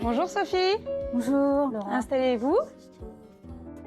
Bonjour Sophie. Bonjour Laura. Installez-vous.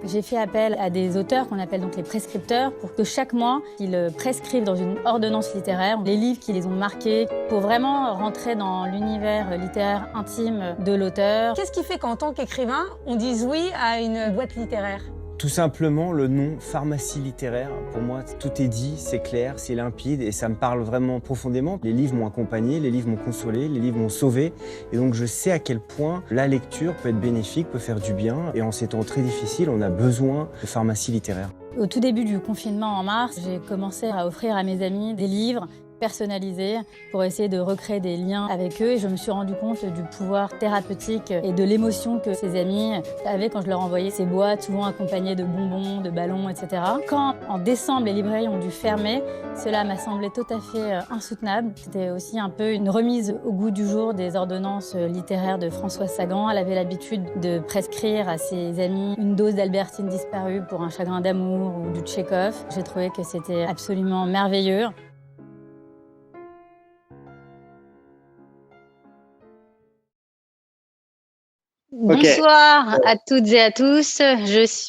J'ai fait appel à des auteurs qu'on appelle donc les prescripteurs pour que chaque mois, ils prescrivent dans une ordonnance littéraire les livres qui les ont marqués pour vraiment rentrer dans l'univers littéraire intime de l'auteur. Qu'est-ce qui fait qu'en tant qu'écrivain, on dise oui à une boîte littéraire ? Tout simplement, le nom pharmacie littéraire, pour moi, tout est dit, c'est clair, c'est limpide et ça me parle vraiment profondément. Les livres m'ont accompagné, les livres m'ont consolé, les livres m'ont sauvé. Et donc je sais à quel point la lecture peut être bénéfique, peut faire du bien. Et en ces temps très difficiles, on a besoin de pharmacie littéraire. Au tout début du confinement en mars, j'ai commencé à offrir à mes amis des livres personnalisés pour essayer de recréer des liens avec eux. Et je me suis rendu compte du pouvoir thérapeutique et de l'émotion que ces amis avaient quand je leur envoyais ces boîtes, souvent accompagnées de bonbons, de ballons, etc. Quand, en décembre, les librairies ont dû fermer, cela m'a semblé tout à fait insoutenable. C'était aussi un peu une remise au goût du jour des ordonnances littéraires de Françoise Sagan. Elle avait l'habitude de prescrire à ses amis une dose d'Albertine disparue pour un chagrin d'amour ou du Tchekhov. J'ai trouvé que c'était absolument merveilleux. Bonsoir à toutes et à tous.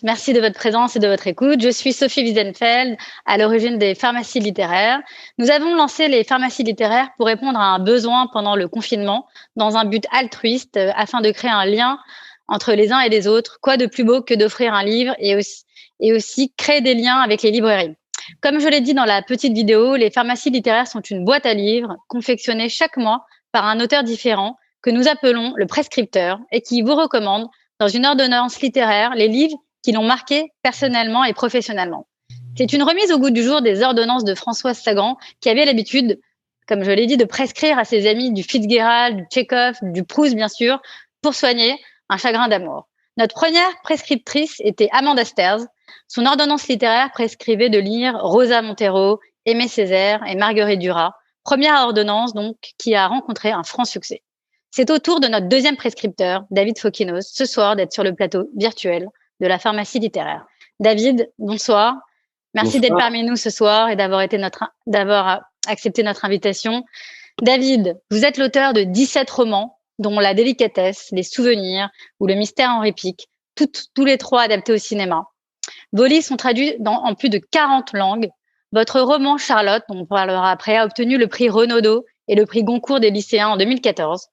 Merci de votre présence et de votre écoute. Je suis Sophie Wiesenfeld, à l'origine des pharmacies littéraires. Nous avons lancé les pharmacies littéraires pour répondre à un besoin pendant le confinement, dans un but altruiste, afin de créer un lien entre les uns et les autres. Quoi de plus beau que d'offrir un livre et aussi créer des liens avec les librairies. Comme je l'ai dit dans la petite vidéo, les pharmacies littéraires sont une boîte à livres confectionnée chaque mois par un auteur différent, que nous appelons le prescripteur et qui vous recommande, dans une ordonnance littéraire, les livres qui l'ont marqué personnellement et professionnellement. C'est une remise au goût du jour des ordonnances de Françoise Sagan, qui avait l'habitude, comme je l'ai dit, de prescrire à ses amis du Fitzgerald, du Tchekhov, du Proust, bien sûr, pour soigner un chagrin d'amour. Notre première prescriptrice était Amanda Stairs. Son ordonnance littéraire prescrivait de lire Rosa Montero, Aimé Césaire et Marguerite Duras. Première ordonnance, donc, qui a rencontré un franc succès. C'est au tour de notre deuxième prescripteur, David Fokinos, ce soir d'être sur le plateau virtuel de la pharmacie littéraire. David, bonsoir. Merci d'être parmi nous ce soir et d'avoir accepté notre invitation. David, vous êtes l'auteur de 17 romans, dont La délicatesse, Les souvenirs ou Le mystère Henri Pic, tous les trois adaptés au cinéma. Vos livres sont traduits en plus de 40 langues. Votre roman Charlotte, dont on parlera après, a obtenu le prix Renaudot et le prix Goncourt des lycéens en 2014.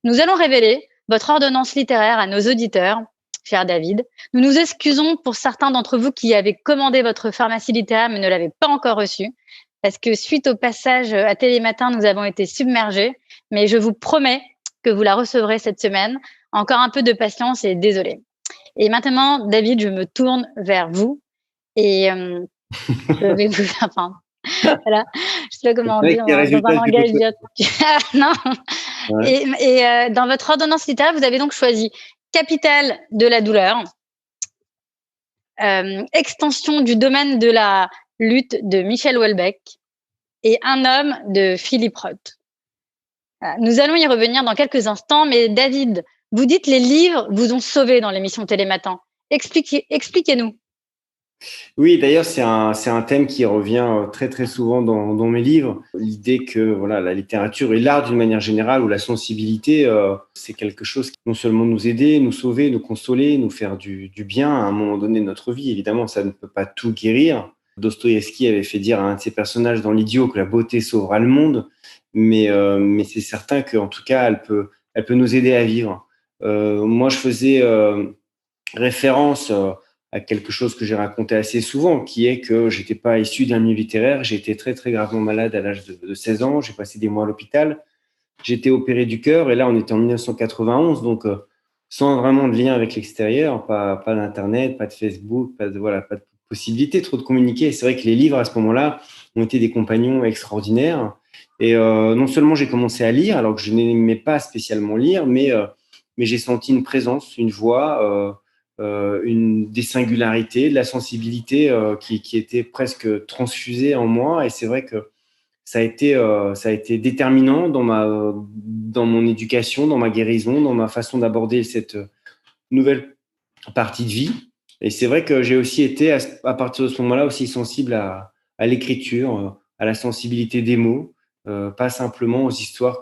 Nous allons révéler votre ordonnance littéraire à nos auditeurs, cher David. Nous nous excusons pour certains d'entre vous qui avaient commandé votre pharmacie littéraire mais ne l'avaient pas encore reçue, parce que suite au passage à Télématin, nous avons été submergés, mais je vous promets que vous la recevrez cette semaine. Encore un peu de patience et désolé. Et maintenant, David, je me tourne vers vous et je vais vous faire... Voilà, je sais pas comment dire, dans un langage non. Ouais. Et dans votre ordonnance littéraire, vous avez donc choisi Capitale de la douleur, Extension du domaine de la lutte de Michel Houellebecq et Un homme de Philippe Roth. Nous allons y revenir dans quelques instants, mais David, vous dites les livres vous ont sauvé dans l'émission Télématin. Expliquez-nous. Oui, d'ailleurs, c'est un thème qui revient très, très souvent dans mes livres. L'idée que voilà, la littérature et l'art d'une manière générale, ou la sensibilité, c'est quelque chose qui non seulement nous aider, nous sauver, nous consoler, nous faire du bien à un moment donné de notre vie. Évidemment, ça ne peut pas tout guérir. Dostoïevski avait fait dire à un de ses personnages dans L'Idiot que la beauté sauvera le monde, mais c'est certain qu'en tout cas, elle peut nous aider à vivre. Moi, je faisais référence à quelque chose que j'ai raconté assez souvent, qui est que j'étais pas issu d'un milieu littéraire. J'ai été très, très gravement malade à l'âge de 16 ans. J'ai passé des mois à l'hôpital. J'ai été opéré du cœur et là, on était en 1991, donc sans vraiment de lien avec l'extérieur, pas d'Internet, pas de Facebook, pas de possibilité trop de communiquer. Et c'est vrai que les livres, à ce moment-là, ont été des compagnons extraordinaires. Et non seulement j'ai commencé à lire, alors que je n'aimais pas spécialement lire, mais j'ai senti une présence, une voix, des singularités, de la sensibilité qui était presque transfusée en moi. Et c'est vrai que ça a été déterminant dans mon éducation, dans ma guérison, dans ma façon d'aborder cette nouvelle partie de vie. Et c'est vrai que j'ai aussi été, à partir de ce moment-là, aussi sensible à l'écriture, à la sensibilité des mots, pas simplement aux histoires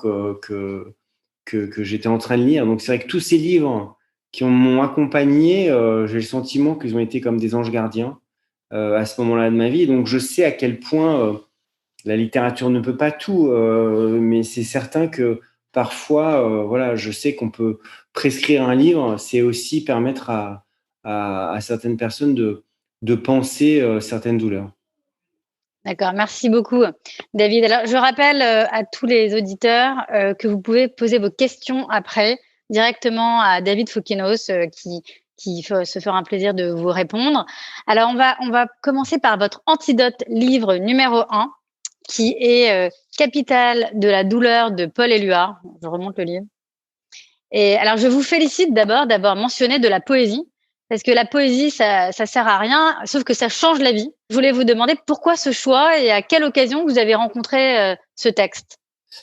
que j'étais en train de lire. Donc, c'est vrai que tous ces livres qui m'ont accompagné, j'ai le sentiment qu'ils ont été comme des anges gardiens à ce moment-là de ma vie. Donc, je sais à quel point la littérature ne peut pas tout, mais c'est certain que parfois, voilà, je sais qu'on peut prescrire un livre, c'est aussi permettre à certaines personnes de penser certaines douleurs. D'accord, merci beaucoup, David. Alors, je rappelle à tous les auditeurs que vous pouvez poser vos questions après directement à David Foukinos se fera un plaisir de vous répondre. Alors, on va commencer par votre antidote livre numéro 1 qui est Capitale de la douleur de Paul Éluard. Je remonte le livre. Et alors, je vous félicite d'abord d'avoir mentionné de la poésie, parce que la poésie, ça sert à rien, sauf que ça change la vie. Je voulais vous demander pourquoi ce choix et à quelle occasion vous avez rencontré ce texte.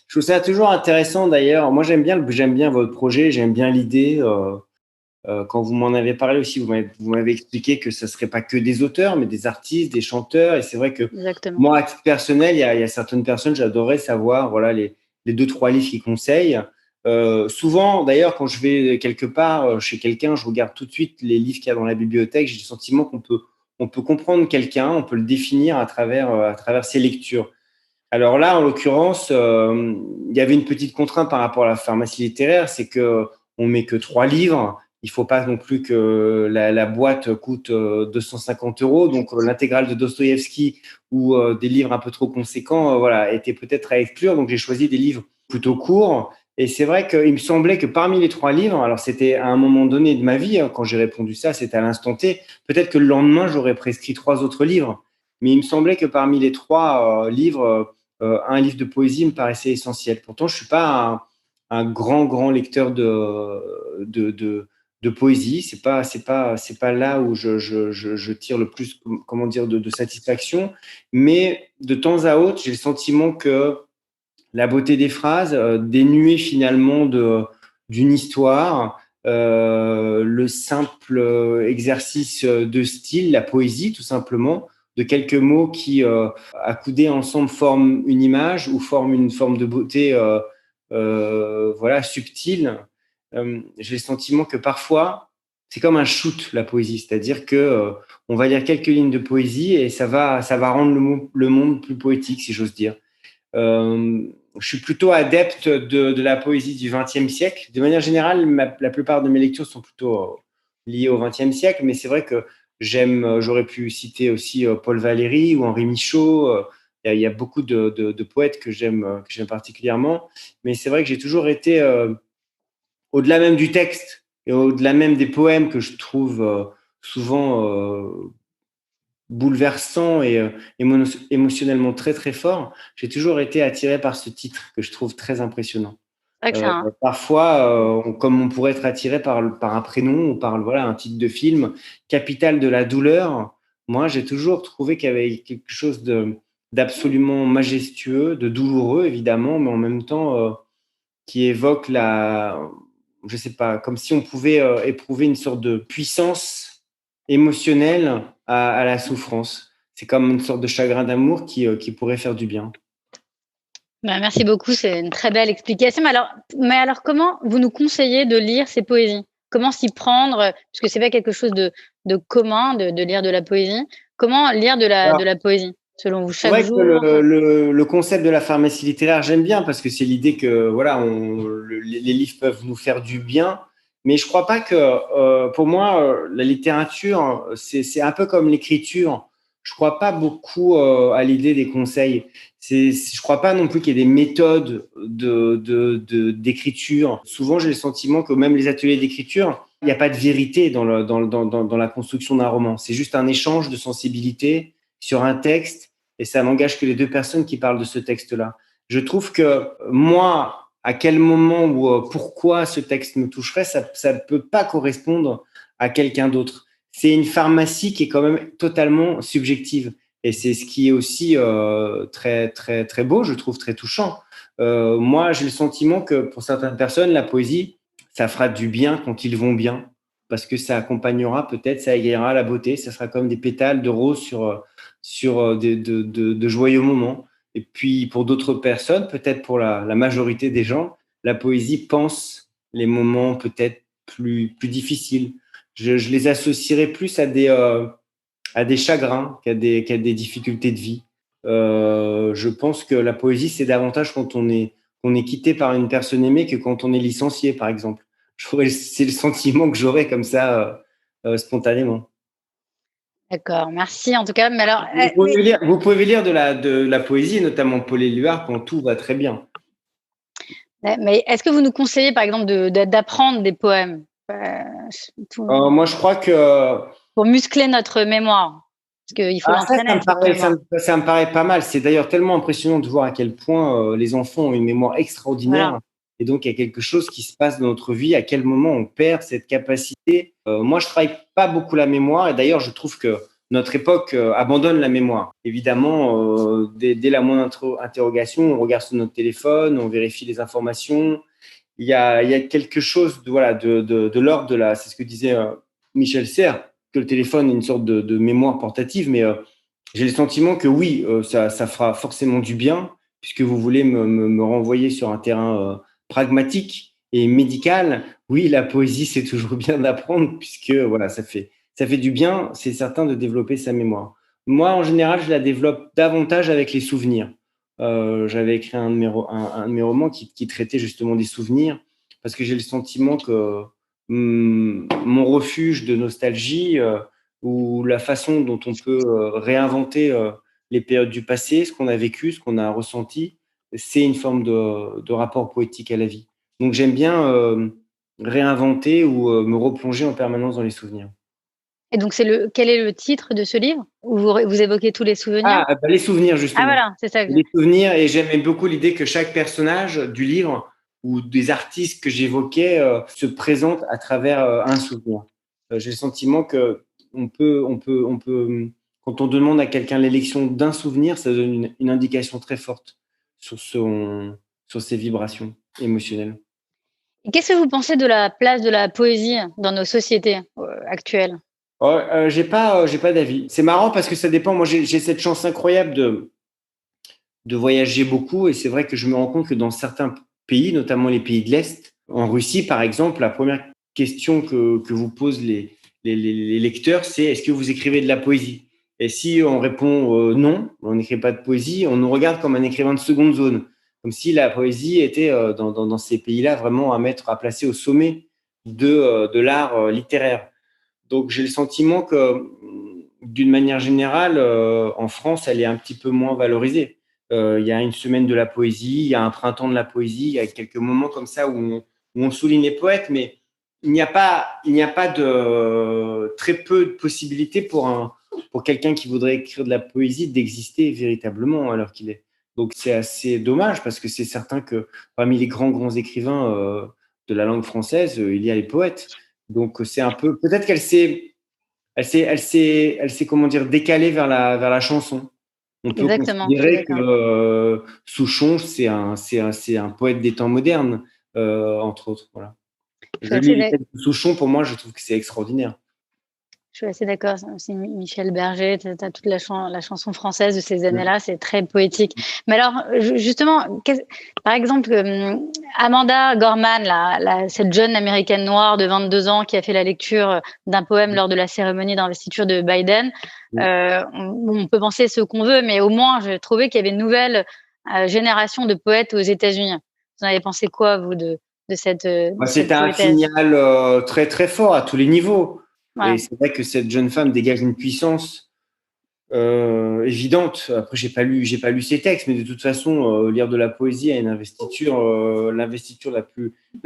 Je trouve ça toujours intéressant d'ailleurs. Moi, j'aime bien votre projet, j'aime bien l'idée. Quand vous m'en avez parlé aussi, vous m'avez expliqué que ça ne serait pas que des auteurs, mais des artistes, des chanteurs. Et c'est vrai que Exactement. moi, à titre personnel, il y a certaines personnes, j'adorerais savoir voilà, les 2-3 livres qu'ils conseillent. Souvent, d'ailleurs, quand je vais quelque part chez quelqu'un, je regarde tout de suite les livres qu'il y a dans la bibliothèque. J'ai le sentiment on peut comprendre quelqu'un, on peut le définir à travers ses lectures. Alors là, en l'occurrence, il y avait une petite contrainte par rapport à la pharmacie littéraire, c'est que on met que 3 livres. Il faut pas non plus que la boîte coûte 250 €. Donc l'intégrale de Dostoïevski ou des livres un peu trop conséquents, voilà, était peut-être à exclure. Donc j'ai choisi des livres plutôt courts. Et c'est vrai qu'il me semblait que parmi les 3 livres, alors c'était à un moment donné de ma vie, quand j'ai répondu ça, c'était à l'instant T. Peut-être que le lendemain, j'aurais prescrit 3 autres livres. Mais il me semblait que parmi les 3 livres, un livre de poésie me paraissait essentiel. Pourtant, je suis pas un grand lecteur de poésie. C'est pas là où je tire le plus, comment dire, de satisfaction. Mais de temps à autre, j'ai le sentiment que la beauté des phrases, dénuée finalement d'une histoire, le simple exercice de style, la poésie tout simplement, de quelques mots qui, accoudés ensemble, forment une image ou forment une forme de beauté voilà, subtile. J'ai le sentiment que parfois, c'est comme un shoot, la poésie, c'est-à-dire que on va lire quelques lignes de poésie et ça va rendre le monde plus poétique, si j'ose dire. Je suis plutôt adepte de la poésie du XXe siècle. De manière générale, la plupart de mes lectures sont plutôt liées au XXe siècle, mais c'est vrai que j'aurais pu citer aussi Paul Valéry ou Henri Michaud. Il y a beaucoup de poètes que j'aime particulièrement, mais c'est vrai que j'ai toujours été au-delà même du texte et au-delà même des poèmes que je trouve souvent bouleversant et émotionnellement très très fort, j'ai toujours été attiré par ce titre que je trouve très impressionnant. Parfois, comme on pourrait être attiré par un prénom ou par voilà, un titre de film, Capitale de la douleur, moi j'ai toujours trouvé qu'il y avait quelque chose d'absolument majestueux, de douloureux évidemment, mais en même temps qui évoque je sais pas, comme si on pouvait éprouver une sorte de puissance émotionnelle à la souffrance. C'est comme une sorte de chagrin d'amour qui pourrait faire du bien. Merci beaucoup, c'est une très belle explication. Mais alors, comment vous nous conseillez de lire ces poésies? Comment s'y prendre? Parce que c'est pas quelque chose de commun de lire de la poésie. Comment lire de la poésie, selon vous, chaque jour? C'est vrai que le concept de la pharmacie littéraire, j'aime bien parce que c'est l'idée que voilà, les livres peuvent nous faire du bien. Mais je crois pas que, pour moi, la littérature, c'est un peu comme l'écriture. Je crois pas beaucoup à l'idée des conseils. Je crois pas non plus qu'il y ait des méthodes d'écriture. Souvent, j'ai le sentiment que même les ateliers d'écriture, il n'y a pas de vérité dans la construction d'un roman. C'est juste un échange de sensibilité sur un texte et ça n'engage que les 2 personnes qui parlent de ce texte-là. Je trouve que moi, à quel moment ou pourquoi ce texte me toucherait, ça ne peut pas correspondre à quelqu'un d'autre. C'est une pharmacie qui est quand même totalement subjective. Et c'est ce qui est aussi très, très, très beau, je trouve, très touchant. Moi, j'ai le sentiment que pour certaines personnes, la poésie, ça fera du bien quand ils vont bien, parce que ça accompagnera peut-être, ça égayera la beauté, ça sera comme des pétales de rose sur de joyeux moments. Et puis, pour d'autres personnes, peut-être pour la majorité des gens, la poésie pense les moments peut-être plus difficiles. Je les associerais plus à des chagrins qu'à des difficultés de vie. Je pense que la poésie, c'est davantage quand on est quitté par une personne aimée que quand on est licencié, par exemple. C'est le sentiment que j'aurais comme ça, spontanément. D'accord, merci en tout cas. Mais alors, Vous pouvez lire de la poésie, notamment Paul Éluard, quand tout va très bien. mais est-ce que vous nous conseillez, par exemple, d'apprendre des poèmes Moi, je crois que pour muscler notre mémoire? Parce qu'il faut l'entraîner. ça me paraît pas mal. C'est d'ailleurs tellement impressionnant de voir à quel point les enfants ont une mémoire extraordinaire. Voilà. Et donc, il y a quelque chose qui se passe dans notre vie. À quel moment on perd cette capacité? Moi, je travaille pas beaucoup la mémoire. Et d'ailleurs, je trouve que notre époque abandonne la mémoire. Évidemment, dès la moindre interrogation, on regarde sur notre téléphone, on vérifie les informations. Il y a quelque chose de l'ordre de la. C'est ce que disait Michel Serres, que le téléphone est une sorte de mémoire portative, mais j'ai le sentiment que oui, ça fera forcément du bien, puisque vous voulez me renvoyer sur un terrain pragmatique et médical. Oui, la poésie, c'est toujours bien d'apprendre, puisque voilà, ça fait du bien, c'est certain, de développer sa mémoire. Moi, en général, je la développe davantage avec les souvenirs. J'avais écrit un de mes romans qui traitait justement des souvenirs, parce que j'ai le sentiment que mon refuge de nostalgie ou la façon dont on peut réinventer les périodes du passé, ce qu'on a vécu, ce qu'on a ressenti, c'est une forme de rapport poétique à la vie. Donc j'aime bien réinventer ou me replonger en permanence dans les souvenirs. Et donc, quel est le titre de ce livre où vous évoquez tous les souvenirs? Les souvenirs, justement. Ah voilà, c'est ça. Les souvenirs, et j'aimais beaucoup l'idée que chaque personnage du livre ou des artistes que j'évoquais se présente à travers un souvenir. J'ai le sentiment que on peut, quand on demande à quelqu'un l'élection d'un souvenir, ça donne une indication très forte sur ses vibrations émotionnelles. Et qu'est-ce que vous pensez de la place de la poésie dans nos sociétés actuelles? J'ai pas d'avis. C'est marrant parce que ça dépend. Moi, j'ai cette chance incroyable de voyager beaucoup, et c'est vrai que je me rends compte que dans certains pays, notamment les pays de l'Est, en Russie par exemple, la première question que vous posent les lecteurs, c'est: est-ce que vous écrivez de la poésie? Et si on répond non, on n'écrit pas de poésie, on nous regarde comme un écrivain de seconde zone, comme si la poésie était dans ces pays-là vraiment à placer au sommet de l'art littéraire. Donc j'ai le sentiment que d'une manière générale, en France, elle est un petit peu moins valorisée. Il y a une semaine de la poésie, il y a un printemps de la poésie, il y a quelques moments comme ça où on souligne les poètes, mais il n'y a pas très peu de possibilités pour quelqu'un qui voudrait écrire de la poésie d'exister véritablement alors qu'il est. Donc c'est assez dommage, parce que c'est certain que parmi les grands écrivains de la langue française, il y a les poètes. Donc c'est un peu, peut-être qu'elle s'est comment dire, décalée vers la chanson. On peut Exactement, considérer que Souchon, c'est un poète des temps modernes, entre autres. Voilà. Je lis les textes de Souchon, pour moi, je trouve que c'est extraordinaire. Je suis assez d'accord. C'est Michel Berger, tu as toute la chanson française de ces années-là, c'est très poétique. Mais alors, justement, par exemple, Amanda Gorman, cette jeune américaine noire de 22 ans qui a fait la lecture d'un poème lors de la cérémonie d'investiture de Biden, on peut penser ce qu'on veut, mais au moins, je trouvais qu'il y avait une nouvelle génération de poètes aux États-Unis. Vous en avez pensé quoi, vous, de cette C'était un signal très, très fort à tous les niveaux. Ouais. Et c'est vrai que cette jeune femme dégage une puissance évidente. Après, j'ai pas lu ses textes, mais de toute façon, lire de la poésie à une investiture, l'investiture la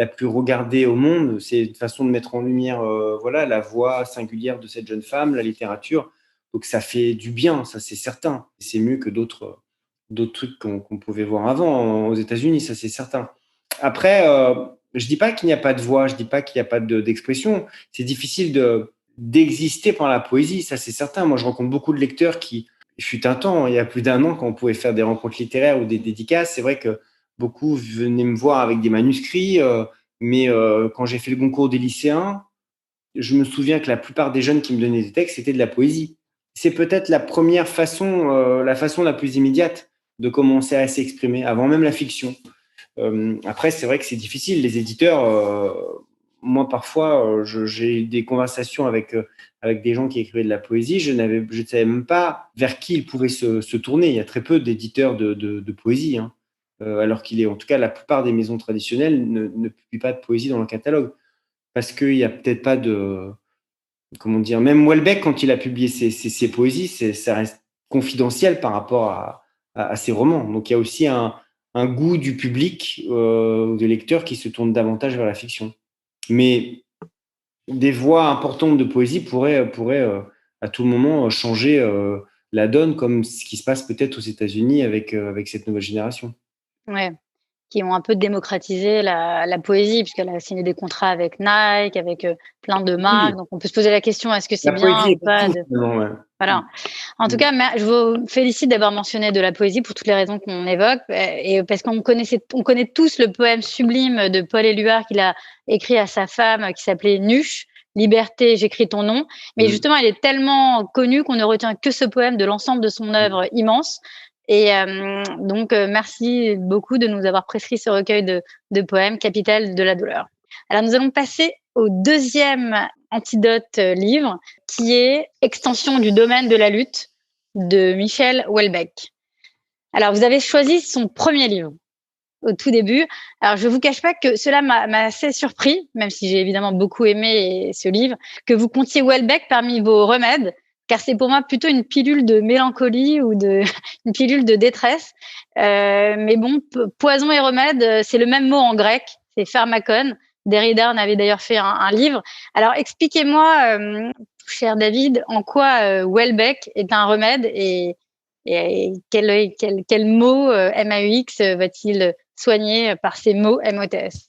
plus regardée au monde, c'est une façon de mettre en lumière, la voix singulière de cette jeune femme, la littérature. Donc, ça fait du bien, ça c'est certain. C'est mieux que d'autres trucs qu'on pouvait voir avant aux États-Unis, ça c'est certain. Après, je dis pas qu'il n'y a pas de voix, je dis pas qu'il n'y a pas d'expression. C'est difficile d'exister par la poésie, ça c'est certain. Moi, je rencontre beaucoup de lecteurs qui, il fut un temps, il y a plus d'un an, quand on pouvait faire des rencontres littéraires ou des dédicaces, c'est vrai que beaucoup venaient me voir avec des manuscrits, mais quand j'ai fait le concours des lycéens, je me souviens que la plupart des jeunes qui me donnaient des textes, c'était de la poésie. C'est peut-être la première façon, la façon la plus immédiate de commencer à s'exprimer, avant même la fiction. Après, c'est vrai que c'est difficile. Les éditeurs, moi, parfois, j'ai eu des conversations avec des gens qui écrivaient de la poésie. Je ne savais même pas vers qui ils pouvaient se tourner. Il y a très peu d'éditeurs de poésie, hein. Alors en tout cas, la plupart des maisons traditionnelles ne publient pas de poésie dans leur catalogue. Parce qu'il n'y a peut-être pas de, comment dire, même Houellebecq, quand il a publié ses poésies, ça reste confidentiel par rapport à ses romans. Donc il y a aussi un goût du public, des lecteurs qui se tournent davantage vers la fiction. Mais des voix importantes de poésie pourraient à tout moment changer la donne, comme ce qui se passe peut-être aux États-Unis avec cette nouvelle génération. Ouais, qui ont un peu démocratisé la poésie, puisqu'elle a signé des contrats avec Nike, avec plein de Oui, marques. Donc, on peut se poser la question, est-ce que c'est la bien poésie ou est pas partout, de... finalement, ouais. Voilà. En tout cas, je vous félicite d'avoir mentionné de la poésie pour toutes les raisons qu'on évoque, et parce on connaît tous le poème sublime de Paul Éluard qu'il a écrit à sa femme, qui s'appelait Nuche, Liberté, j'écris ton nom. Mais Mm. justement, il est tellement connu qu'on ne retient que ce poème de l'ensemble de son œuvre immense. Et donc, merci beaucoup de nous avoir prescrit ce recueil de poèmes, Capitale de la douleur. Alors, nous allons passer au deuxième antidote livre, qui est Extension du domaine de la lutte de Michel Houellebecq. Alors, vous avez choisi son premier livre au tout début. Alors, je ne vous cache pas que cela m'a assez surpris, même si j'ai évidemment beaucoup aimé ce livre, que vous comptiez Houellebecq parmi vos remèdes, car c'est pour moi plutôt une pilule de mélancolie ou une pilule de détresse. Mais bon, poison et remède, c'est le même mot en grec, c'est pharmakon. Derrida en avait d'ailleurs fait un livre. Alors, expliquez-moi, cher David, en quoi Houellebecq est un remède et quel mot MAUX va-t-il soigner par ces mots MOTS?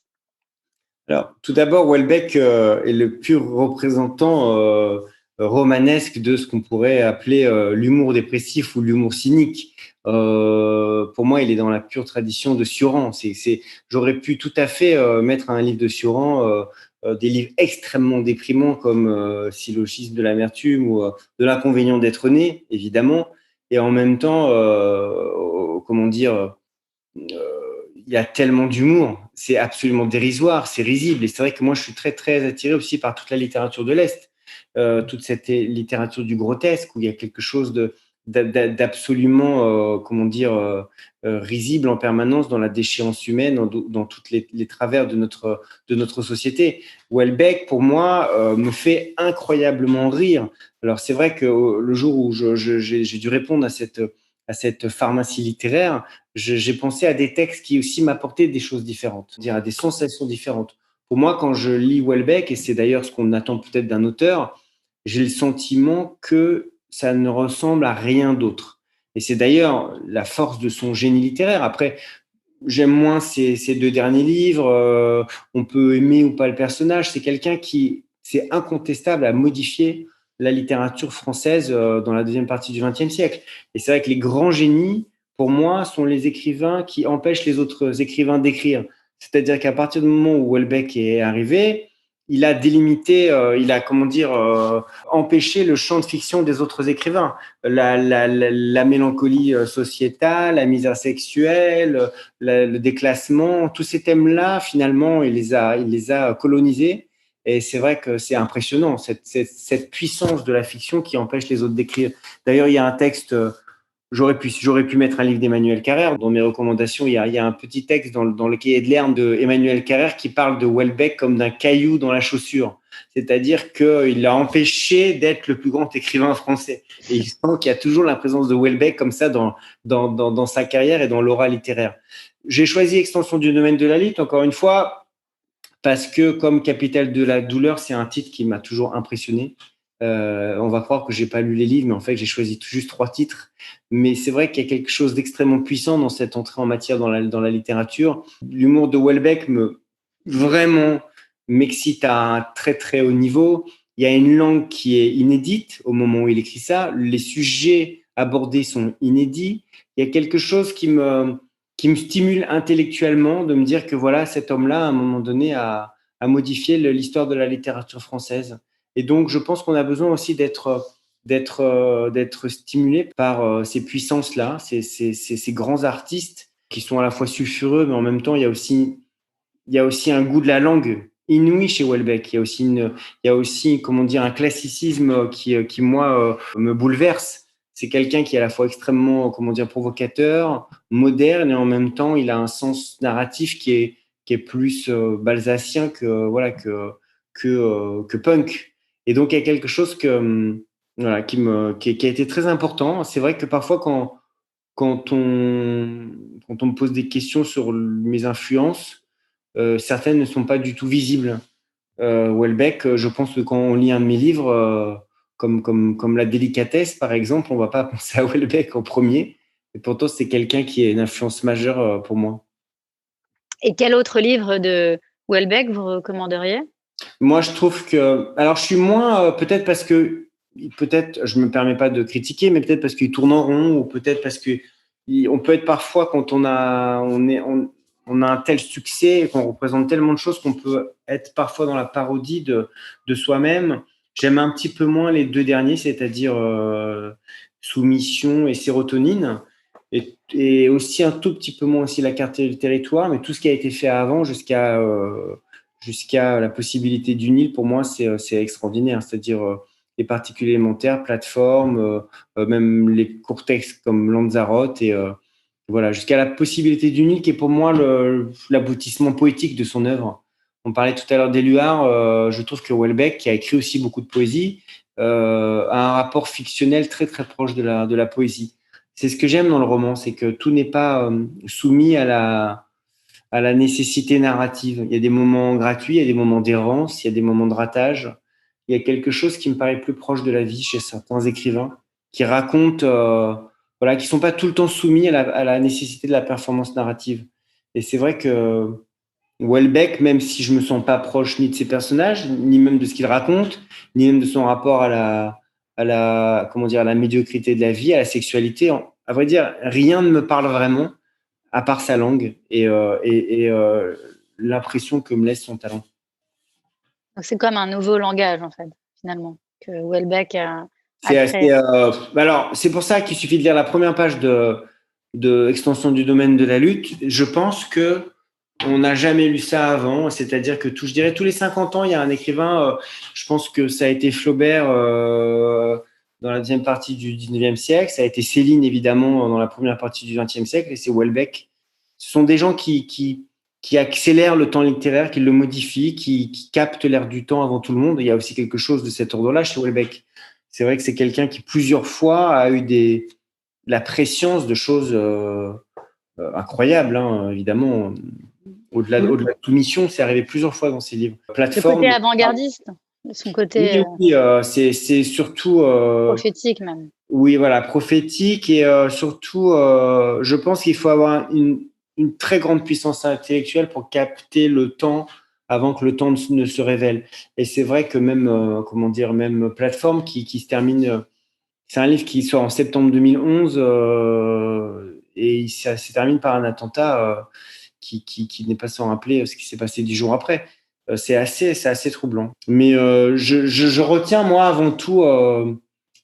Alors, tout d'abord, Houellebecq est le pur représentant romanesque de ce qu'on pourrait appeler l'humour dépressif ou l'humour cynique. Pour moi, il est dans la pure tradition de Cioran. J'aurais pu tout à fait mettre un livre de Cioran, des livres extrêmement déprimants comme Syllogisme de l'amertume ou de l'inconvénient d'être né, évidemment. Et en même temps, comment dire, il y a tellement d'humour, c'est absolument dérisoire, c'est risible. Et c'est vrai que moi, je suis très, très attiré aussi par toute la littérature de l'Est, toute cette littérature du grotesque, où il y a quelque chose d'absolument, risible en permanence dans la déchéance humaine, dans toutes les travers de notre société. Houellebecq, pour moi, me fait incroyablement rire. Alors, c'est vrai que le jour où j'ai dû répondre à cette pharmacie littéraire, j'ai pensé à des textes qui aussi m'apportaient des choses différentes, à des sensations différentes. Pour moi, quand je lis Houellebecq, et c'est d'ailleurs ce qu'on attend peut-être d'un auteur, j'ai le sentiment que ça ne ressemble à rien d'autre. Et c'est d'ailleurs la force de son génie littéraire. Après, j'aime moins ses deux derniers livres. On peut aimer ou pas le personnage. C'est quelqu'un qui, c'est incontestable, a modifié la littérature française dans la deuxième partie du XXe siècle. Et c'est vrai que les grands génies, pour moi, sont les écrivains qui empêchent les autres écrivains d'écrire. C'est-à-dire qu'à partir du moment où Houellebecq est arrivé, il a délimité, empêché le champ de fiction des autres écrivains. La mélancolie sociétale, la misère sexuelle, le déclassement, tous ces thèmes-là, finalement, il les a colonisés. Et c'est vrai que c'est impressionnant, cette puissance de la fiction qui empêche les autres d'écrire. D'ailleurs, il y a un texte, j'aurais pu mettre un livre d'Emmanuel Carrère. Dans mes recommandations, il y a un petit texte dans le cahier de l'Erne de Emmanuel Carrère qui parle de Houellebecq comme d'un caillou dans la chaussure. C'est-à-dire qu'il l'a empêché d'être le plus grand écrivain français. Et il sent qu'il y a toujours la présence de Houellebecq comme ça dans sa carrière et dans l'aura littéraire. J'ai choisi Extension du domaine de la lutte, encore une fois, parce que comme Capitale de la douleur, c'est un titre qui m'a toujours impressionné. On va croire que j'ai pas lu les livres, mais en fait, j'ai choisi juste 3 titres. Mais c'est vrai qu'il y a quelque chose d'extrêmement puissant dans cette entrée en matière dans la littérature. L'humour de Houellebecq vraiment m'excite à un très, très haut niveau. Il y a une langue qui est inédite au moment où il écrit ça. Les sujets abordés sont inédits. Il y a quelque chose qui me stimule intellectuellement de me dire que voilà, cet homme-là, à un moment donné, a modifié l'histoire de la littérature française. Et donc, je pense qu'on a besoin aussi d'être stimulé par ces puissances-là, ces grands artistes qui sont à la fois sulfureux, mais en même temps, il y a aussi un goût de la langue inouï chez Houellebecq. Il y a aussi, comment dire, un classicisme qui moi, me bouleverse. C'est quelqu'un qui est à la fois extrêmement, comment dire, provocateur, moderne, et en même temps, il a un sens narratif qui est plus balzacien que punk. Et donc, il y a quelque chose voilà, qui a été très important. C'est vrai que parfois, quand on me pose des questions sur mes influences, certaines ne sont pas du tout visibles. Houellebecq, je pense que quand on lit un de mes livres, comme La délicatesse, par exemple, on ne va pas penser à Houellebecq en premier. Et pourtant, c'est quelqu'un qui a une influence majeure pour moi. Et quel autre livre de Houellebecq vous recommanderiez? Moi, je trouve que… Alors, je suis moins… peut-être parce que… Peut-être, je ne me permets pas de critiquer, mais peut-être parce qu'il tourne en rond, ou peut-être parce que on peut être parfois, quand on a un tel succès et qu'on représente tellement de choses, qu'on peut être parfois dans la parodie de soi-même. J'aime un petit peu moins les deux derniers, c'est-à-dire Soumission et Sérotonine, et aussi un tout petit peu moins aussi La carte du territoire, mais tout ce qui a été fait avant jusqu'à la possibilité du Nil, pour moi, c'est extraordinaire. C'est-à-dire les particules élémentaires, plateformes, même les courts textes comme Lanzarote, et voilà, jusqu'à la possibilité du Nil, qui est pour moi l'aboutissement poétique de son œuvre. On parlait tout à l'heure d'Éluard. Je trouve que Houellebecq, qui a écrit aussi beaucoup de poésie, a un rapport fictionnel très très proche de la poésie. C'est ce que j'aime dans le roman, c'est que tout n'est pas soumis à la nécessité narrative. Il y a des moments gratuits, il y a des moments d'errance, il y a des moments de ratage. Il y a quelque chose qui me paraît plus proche de la vie chez certains écrivains qui racontent, voilà, qui sont pas tout le temps soumis à la nécessité de la performance narrative. Et c'est vrai que Houellebecq, même si je me sens pas proche ni de ses personnages, ni même de ce qu'il raconte, ni même de son rapport comment dire, à la médiocrité de la vie, à la sexualité, à vrai dire, rien ne me parle vraiment à part sa langue et l'impression que me laisse son talent. Donc c'est comme un nouveau langage, en fait, finalement, que Houellebecq a C'est créé. alors, c'est pour ça qu'il suffit de lire la première page de Extension du domaine de la lutte. Je pense que on n'a jamais lu ça avant, c'est-à-dire que je dirais tous les 50 ans, il y a un écrivain, je pense que ça a été Flaubert dans la deuxième partie du 19e siècle, ça a été Céline évidemment dans la première partie du 20e siècle, et c'est Houellebecq. Ce sont des gens qui accélèrent le temps littéraire, qui le modifient, qui captent l'air du temps avant tout le monde. Il y a aussi quelque chose de cet ordre-là chez Houellebecq. C'est vrai que c'est quelqu'un qui plusieurs fois a eu la préscience de choses incroyables, hein, évidemment. Au-delà de toute mission, c'est arrivé plusieurs fois dans ses livres. Le côté avant-gardiste, son côté Oui, c'est surtout prophétique même. oui, voilà, prophétique, et surtout, je pense qu'il faut avoir une très grande puissance intellectuelle pour capter le temps avant que le temps ne se révèle. Et c'est vrai que même, comment dire, même Plateforme qui se termine, c'est un livre qui sort en septembre 2011 et ça se termine par un attentat qui n'est pas sans rappeler ce qui s'est passé 10 jours après. C'est assez troublant. Mais je retiens, moi, avant tout,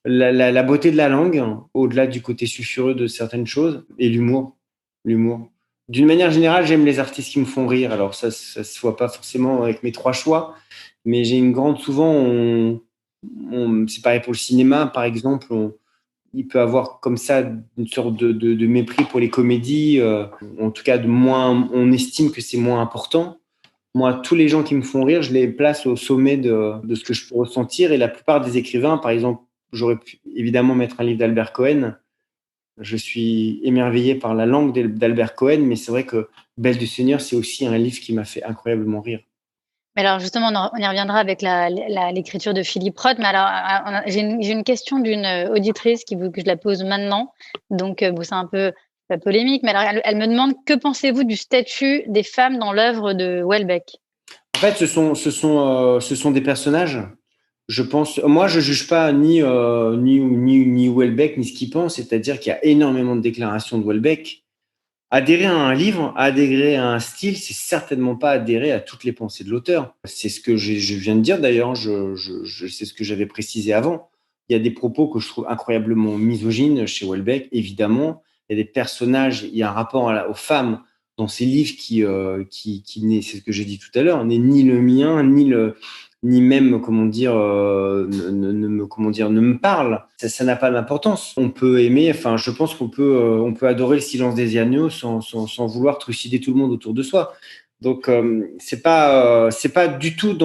la beauté de la langue, au-delà du côté sulfureux de certaines choses, et l'humour. D'une manière générale, j'aime les artistes qui me font rire. Alors, ça se voit pas forcément avec mes trois choix, mais j'ai une grande… Souvent, c'est pareil pour le cinéma, par exemple, il peut avoir comme ça une sorte de mépris pour les comédies. En tout cas, on estime que c'est moins important. Moi, tous les gens qui me font rire, je les place au sommet de ce que je peux ressentir. Et la plupart des écrivains, par exemple, j'aurais pu évidemment mettre un livre d'Albert Cohen. Je suis émerveillé par la langue d'Albert Cohen, mais c'est vrai que Belle du Seigneur, c'est aussi un livre qui m'a fait incroyablement rire. Mais alors justement, on y reviendra avec l'écriture de Philippe Roth. Mais alors, j'ai une question d'une auditrice que je la pose maintenant. Donc, bon, c'est un peu polémique, mais alors elle me demande: que pensez-vous du statut des femmes dans l'œuvre de Houellebecq? En fait, ce sont des personnages. Je pense, moi, je juge pas ni Houellebecq ni ce qu'il pense. C'est-à-dire qu'il y a énormément de déclarations de Houellebecq. Adhérer à un livre, adhérer à un style, c'est certainement pas adhérer à toutes les pensées de l'auteur. C'est ce que je viens de dire d'ailleurs. C'est ce que j'avais précisé avant. Il y a des propos que je trouve incroyablement misogynes chez Houellebecq, évidemment. il y a des personnages, il y a un rapport aux femmes dans ces livres qui n'est, c'est ce que j'ai dit tout à l'heure, n'est ni le mien, ni même, comment dire, ne me parle. Ça n'a pas d'importance. On peut aimer, enfin, je pense qu'on peut adorer Le Silence des agneaux sans vouloir trucider tout le monde autour de soi. Donc, c'est pas du tout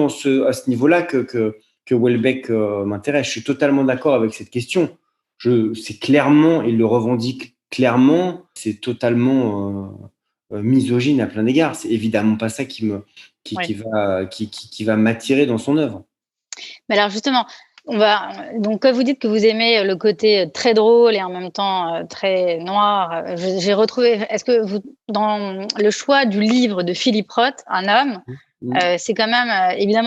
à ce niveau-là que Houellebecq m'intéresse. Je suis totalement d'accord avec cette question. C'est clairement, il le revendique clairement, c'est totalement misogyne à plein d'égards. C'est évidemment pas ça qui va m'attirer dans son œuvre. Mais alors justement, donc quand vous dites que vous aimez le côté très drôle et en même temps très noir, j'ai retrouvé. Est-ce que dans le choix du livre de Philippe Roth, Un homme, c'est quand même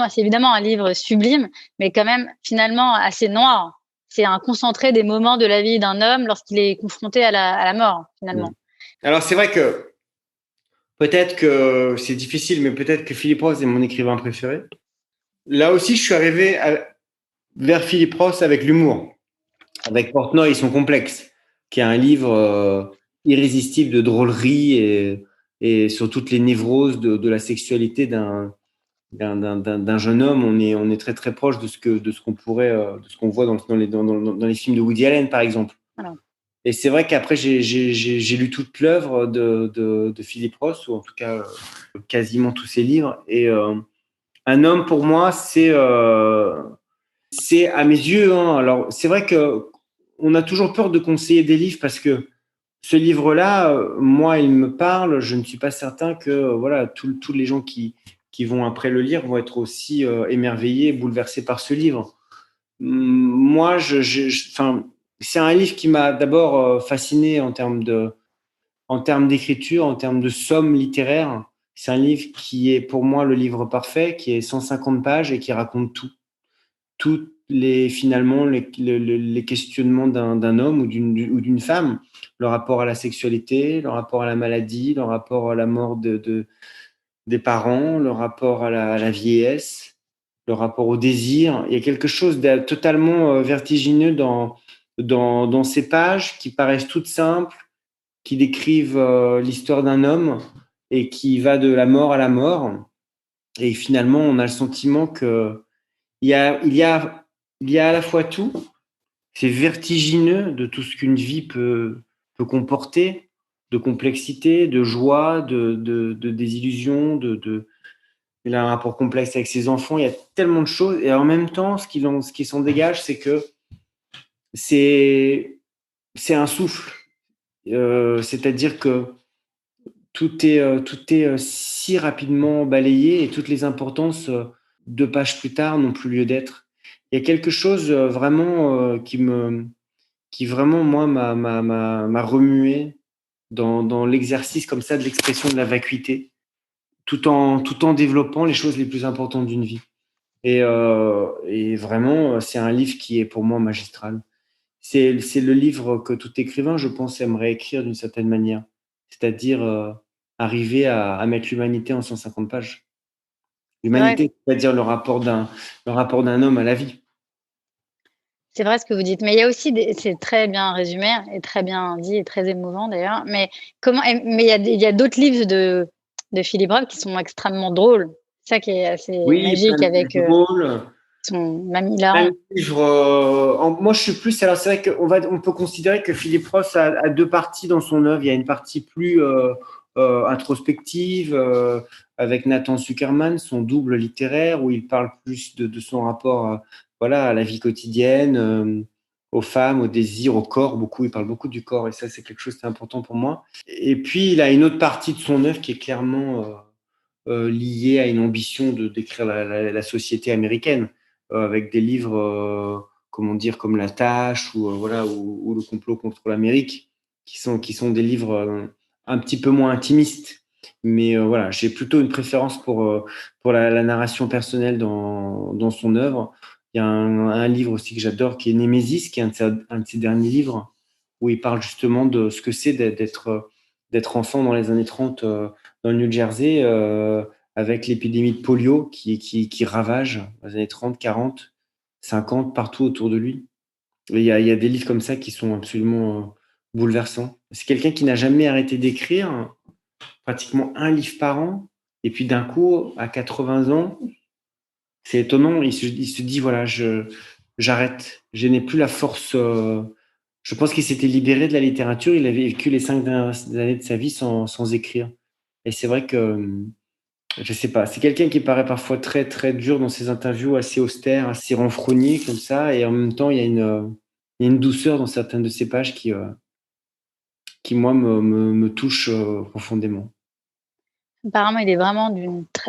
c'est évidemment un livre sublime, mais quand même finalement assez noir. C'est un concentré des moments de la vie d'un homme lorsqu'il est confronté à la mort, finalement. Alors c'est vrai que peut-être que c'est difficile, mais peut-être que Philippe Roth est mon écrivain préféré. Là aussi, je suis arrivé vers Philippe Roth avec l'humour, avec Portnoy et son complexe, qui est un livre irrésistible de drôlerie et sur toutes les névroses de la sexualité d'un jeune homme. On est très très proche de ce qu'on voit dans les films de Woody Allen, par exemple. Voilà. Et c'est vrai qu'après j'ai lu toute l'œuvre de Philippe Roth, ou en tout cas quasiment tous ses livres. Et Un homme, pour moi, c'est à mes yeux. Alors c'est vrai que on a toujours peur de conseiller des livres parce que ce livre-là, moi, il me parle. Je ne suis pas certain que voilà tous les gens qui vont après le lire vont être aussi émerveillés, bouleversés par ce livre. Moi, c'est un livre qui m'a d'abord fasciné en termes d'écriture, en termes de somme littéraire. C'est un livre qui est pour moi le livre parfait, qui est 150 pages et qui raconte toutes finalement les questionnements d'un homme ou d'une femme, le rapport à la sexualité, le rapport à la maladie, le rapport à la mort des parents, le rapport à la vieillesse, le rapport au désir. Il y a quelque chose de totalement vertigineux dans ces pages qui paraissent toutes simples, qui décrivent l'histoire d'un homme et qui va de la mort à la mort. Et finalement, on a le sentiment qu'il y a à la fois tout. C'est vertigineux de tout ce qu'une vie peut comporter, de complexité, de joie, de désillusion, il a un rapport complexe avec ses enfants. Il y a tellement de choses. Et en même temps, ce qui s'en dégage, c'est que c'est un souffle. C'est-à-dire que tout est si rapidement balayé et toutes les importances 2 pages plus tard n'ont plus lieu d'être. Il y a quelque chose vraiment qui vraiment, moi, m'a remué dans l'exercice comme ça de l'expression de la vacuité, tout en développant les choses les plus importantes d'une vie. Et vraiment, c'est un livre qui est pour moi magistral. C'est le livre que tout écrivain, je pense, aimerait écrire d'une certaine manière. C'est-à-dire arriver à mettre l'humanité en 150 pages. L'humanité, Ouais. c'est-à-dire le rapport d'un homme à la vie. C'est vrai ce que vous dites, mais il y a aussi c'est très bien résumé et très bien dit et très émouvant d'ailleurs. Mais il y a d'autres livres de Philippe Roth qui sont extrêmement drôles. C'est ça qui est assez magique avec drôle. son Mamie Là. Moi, je suis plus. Alors, c'est vrai on peut considérer que Philippe Roth a 2 parties dans son œuvre. Il y a une partie plus introspective avec Nathan Zuckerman, son double littéraire, où il parle plus de son rapport à la vie quotidienne, aux femmes, au désir, au corps. Il parle beaucoup du corps, et ça, c'est quelque chose qui est important pour moi. Et puis, il a une autre partie de son œuvre qui est clairement liée à une ambition de décrire la société américaine, avec des livres, comme La Tâche ou Le complot contre l'Amérique, qui sont des livres un petit peu moins intimistes. Mais j'ai plutôt une préférence pour la narration personnelle dans son œuvre. Il y a un livre aussi que j'adore qui est Némésis, qui est un de ses derniers livres, où il parle justement de ce que c'est d'être enfant dans les années 30 dans le New Jersey, avec l'épidémie de polio qui ravage les années 30, 40, 50, partout autour de lui. Et il y a des livres comme ça qui sont absolument bouleversants. C'est quelqu'un qui n'a jamais arrêté d'écrire, pratiquement un livre par an. Et puis d'un coup, à 80 ans, c'est étonnant, il se dit, voilà, j'arrête. Je n'ai plus la force. Je pense qu'il s'était libéré de la littérature. Il avait vécu les 5 dernières années de sa vie sans écrire. Et c'est vrai que, je sais pas, c'est quelqu'un qui paraît parfois très, très dur dans ses interviews, assez austère, assez renfrogné comme ça. Et en même temps, il y a une douceur dans certaines de ses pages qui moi, me touche profondément. Apparemment, il est vraiment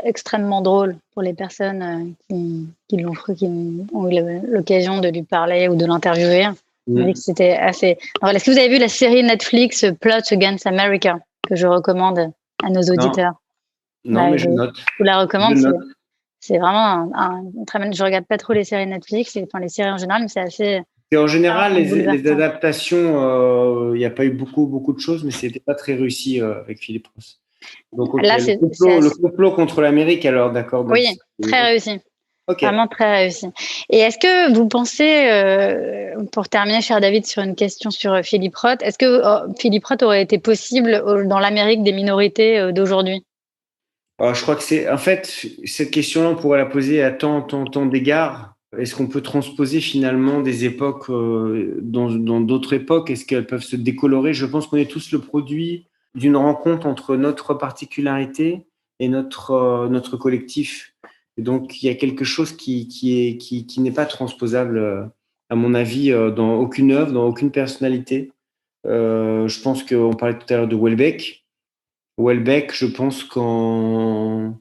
extrêmement drôle pour les personnes qui ont eu l'occasion de lui parler ou de l'interviewer. Il m'a dit que c'était assez. Voilà. Est-ce que vous avez vu la série Netflix Plot Against America, que je recommande à nos auditeurs? Non, mais je note. Je vous la recommande. Je note. C'est vraiment très bien. Je regarde pas trop les séries Netflix, enfin les séries en général, mais c'est assez. Et en général, les adaptations, il n'y a pas eu beaucoup de choses, mais c'était pas très réussi avec Philippe Ross. Donc, okay. Là, le complot contre l'Amérique, alors, d'accord. Oui, très réussi. Okay. Vraiment très réussi. Et est-ce que vous pensez, pour terminer, cher David, sur une question sur Philippe Roth, est-ce que Philippe Roth aurait été possible dans l'Amérique des minorités d'aujourd'hui? Je crois que en fait, cette question-là, on pourrait la poser à tant d'égards. Est-ce qu'on peut transposer finalement des époques dans d'autres époques? Est-ce qu'elles peuvent se décolorer? Je pense qu'on est tous le produit d'une rencontre entre notre particularité et notre collectif. Et donc, il y a quelque chose qui n'est pas transposable, à mon avis, dans aucune œuvre, dans aucune personnalité. Je pense qu'on parlait tout à l'heure de Houellebecq. Houellebecq, je pense qu'en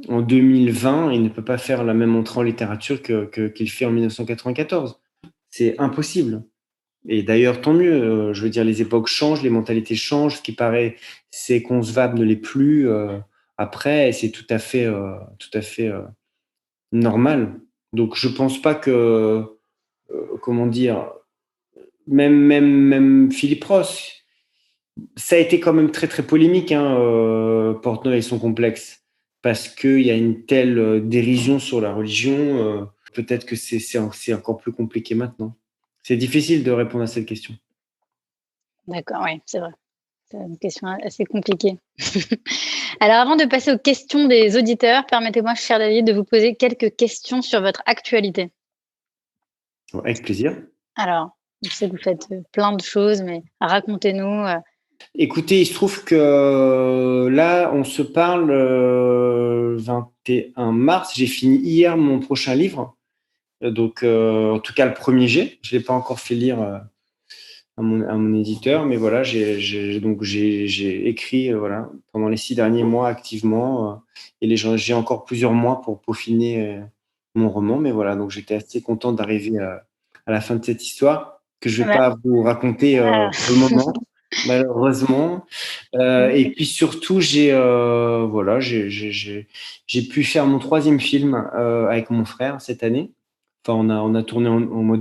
2020, il ne peut pas faire la même entrée en littérature qu'il fait en 1994. C'est impossible. Et d'ailleurs, tant mieux. Je veux dire, les époques changent, les mentalités changent. Ce qui paraît c'est concevable ne l'est plus après. Et c'est tout à fait normal. Donc, je pense pas que, comment dire, même Philippe Ross, ça a été quand même très très polémique, Portnoy et son complexe, parce qu'il y a une telle dérision sur la religion. Peut-être que c'est encore plus compliqué maintenant. C'est difficile de répondre à cette question. D'accord, oui, c'est vrai. C'est une question assez compliquée. Alors, avant de passer aux questions des auditeurs, permettez-moi, cher David, de vous poser quelques questions sur votre actualité. Avec plaisir. Alors, je sais que vous faites plein de choses, mais racontez-nous. Écoutez, il se trouve que là, on se parle 21 mars. J'ai fini hier mon prochain livre. Donc, en tout cas, le premier jet. Je ne l'ai pas encore fait lire à mon éditeur, mais voilà, j'ai écrit voilà, pendant les 6 derniers mois activement. Et j'ai encore plusieurs mois pour peaufiner mon roman. Mais voilà, donc j'étais assez content d'arriver à la fin de cette histoire que je ne vais pas vous raconter pour le moment. Malheureusement. Et puis surtout, j'ai pu faire mon 3e film avec mon frère cette année. Enfin, on a tourné au mois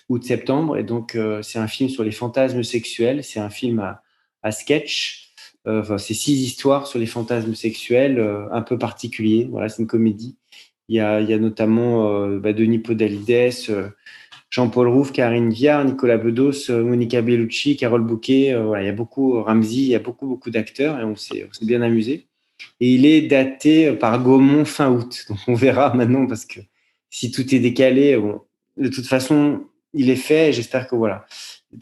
août-septembre. Et donc, c'est un film sur les fantasmes sexuels. C'est un film à sketch. C'est 6 histoires sur les fantasmes sexuels un peu particuliers. Voilà, c'est une comédie. Il y a notamment Denis Podalides, Jean-Paul Rouve, Karine Viard, Nicolas Bedos, Monica Bellucci, Carole Bouquet. Voilà, il y a beaucoup, Ramsey, il y a beaucoup d'acteurs et on s'est bien amusé. Et il est daté par Gaumont fin août. Donc on verra maintenant parce que si tout est décalé, bon, de toute façon, il est fait et j'espère que voilà,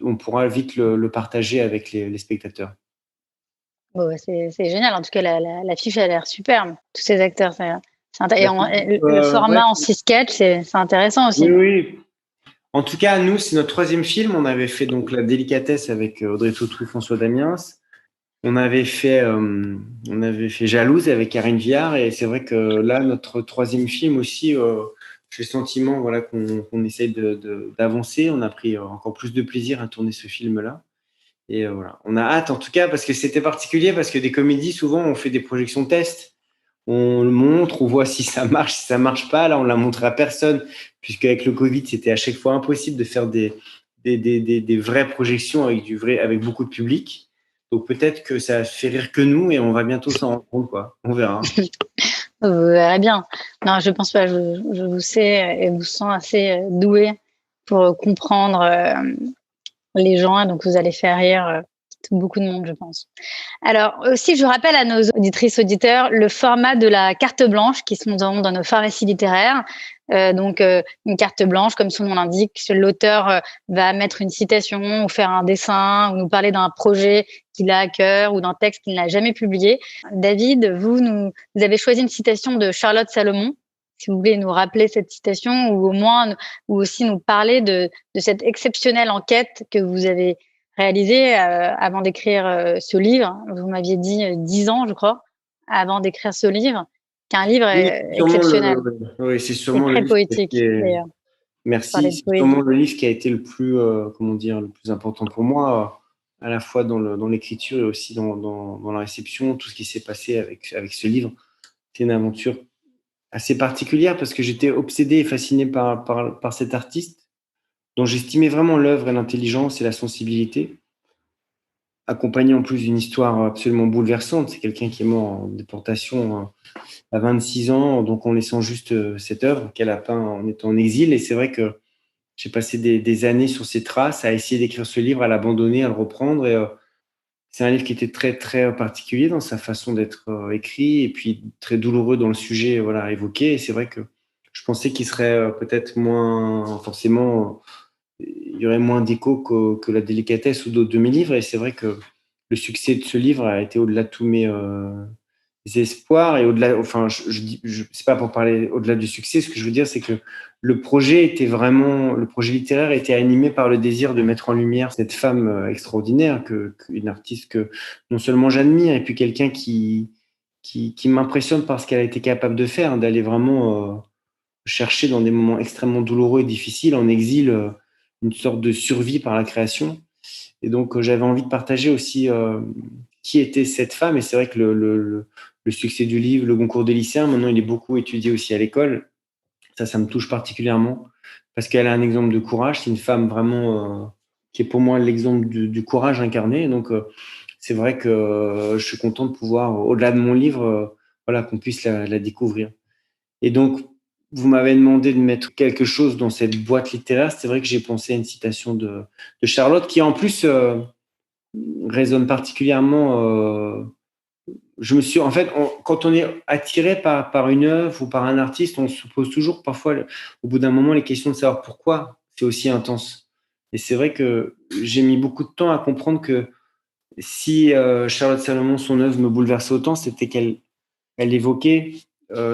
on pourra vite le partager avec les spectateurs. Bon, c'est génial. En tout cas, la fiche a l'air superbe. Tous ces acteurs, le format en 6 sketchs, c'est intéressant aussi. Oui. En tout cas, nous, c'est notre 3e film. On avait fait donc La Délicatesse avec Audrey Tautou, François Damiens. On avait fait Jalouse avec Karine Viard. Et c'est vrai que là, notre 3e film aussi, j'ai le sentiment voilà, qu'on essaye d'avancer. On a pris encore plus de plaisir à tourner ce film-là. Et voilà, on a hâte en tout cas parce que c'était particulier parce que des comédies, souvent, on fait des projections tests. On le montre, on voit si ça marche pas. Là, on l'a montré à personne, puisque avec le Covid, c'était à chaque fois impossible de faire des vraies projections avec beaucoup de public. Donc peut-être que ça fait rire que nous et on va bientôt s'en rendre compte, quoi. On verra. Vous verrez bien. Non, je pense pas. Je vous sais et vous sens assez doué pour comprendre les gens, donc vous allez faire rire beaucoup de monde, je pense. Alors aussi, je rappelle à nos auditrices, auditeurs, le format de la carte blanche qui sont dans nos pharmacies littéraires. Une carte blanche, comme son nom l'indique, l'auteur va mettre une citation ou faire un dessin ou nous parler d'un projet qu'il a à cœur ou d'un texte qu'il n'a jamais publié. David, vous avez choisi une citation de Charlotte Salomon. Si vous voulez nous rappeler cette citation ou au moins ou aussi nous parler de cette exceptionnelle enquête que vous avez réalisée avant d'écrire ce livre. Vous m'aviez dit 10 ans, je crois, avant d'écrire ce livre, qu'un livre Oui, exceptionnel. Oui, c'est C'est sûrement le très livre poétique, d'ailleurs. Merci. C'est sûrement le livre qui a été le plus, le plus important pour moi, à la fois dans l'écriture et aussi dans la réception, tout ce qui s'est passé avec ce livre. C'est une aventure assez particulière parce que j'étais obsédé et fasciné par cet artiste dont j'estimais vraiment l'œuvre et l'intelligence et la sensibilité, accompagné en plus d'une histoire absolument bouleversante. C'est quelqu'un qui est mort en déportation à 26 ans, donc en laissant juste cette œuvre qu'elle a peint en étant en exil. Et c'est vrai que j'ai passé des années sur ses traces, à essayer d'écrire ce livre, à l'abandonner, à le reprendre. Et c'est un livre qui était très, très particulier dans sa façon d'être écrit et puis très douloureux dans le sujet évoqué. Et c'est vrai que je pensais qu'il serait peut-être moins, forcément, il y aurait moins d'écho que La délicatesse ou d'autres de mes livres. Et c'est vrai que le succès de ce livre a été au-delà de tous mes espoirs et au-delà, enfin, je sais pas pour parler au-delà du succès, ce que je veux dire, c'est que le projet littéraire était animé par le désir de mettre en lumière cette femme extraordinaire, une artiste que non seulement j'admire, et puis quelqu'un qui m'impressionne par ce qu'elle a été capable de faire, d'aller vraiment chercher dans des moments extrêmement douloureux et difficiles, en exil, une sorte de survie par la création. Et donc, j'avais envie de partager aussi qui était cette femme. Et c'est vrai que le succès du livre, le concours des lycéens, maintenant, il est beaucoup étudié aussi à l'école. Ça me touche particulièrement parce qu'elle a un exemple de courage. C'est une femme vraiment qui est pour moi l'exemple du courage incarné. Donc, c'est vrai que je suis content de pouvoir, au-delà de mon livre, qu'on puisse la découvrir. Et donc, vous m'avez demandé de mettre quelque chose dans cette boîte littéraire. C'est vrai que j'ai pensé à une citation de Charlotte qui, en plus, résonne particulièrement. Quand on est attiré par une œuvre ou par un artiste, on se pose toujours parfois, au bout d'un moment, les questions de savoir pourquoi c'est aussi intense. Et c'est vrai que j'ai mis beaucoup de temps à comprendre que si Charlotte Salomon, son œuvre me bouleversait autant, c'était qu'elle évoquait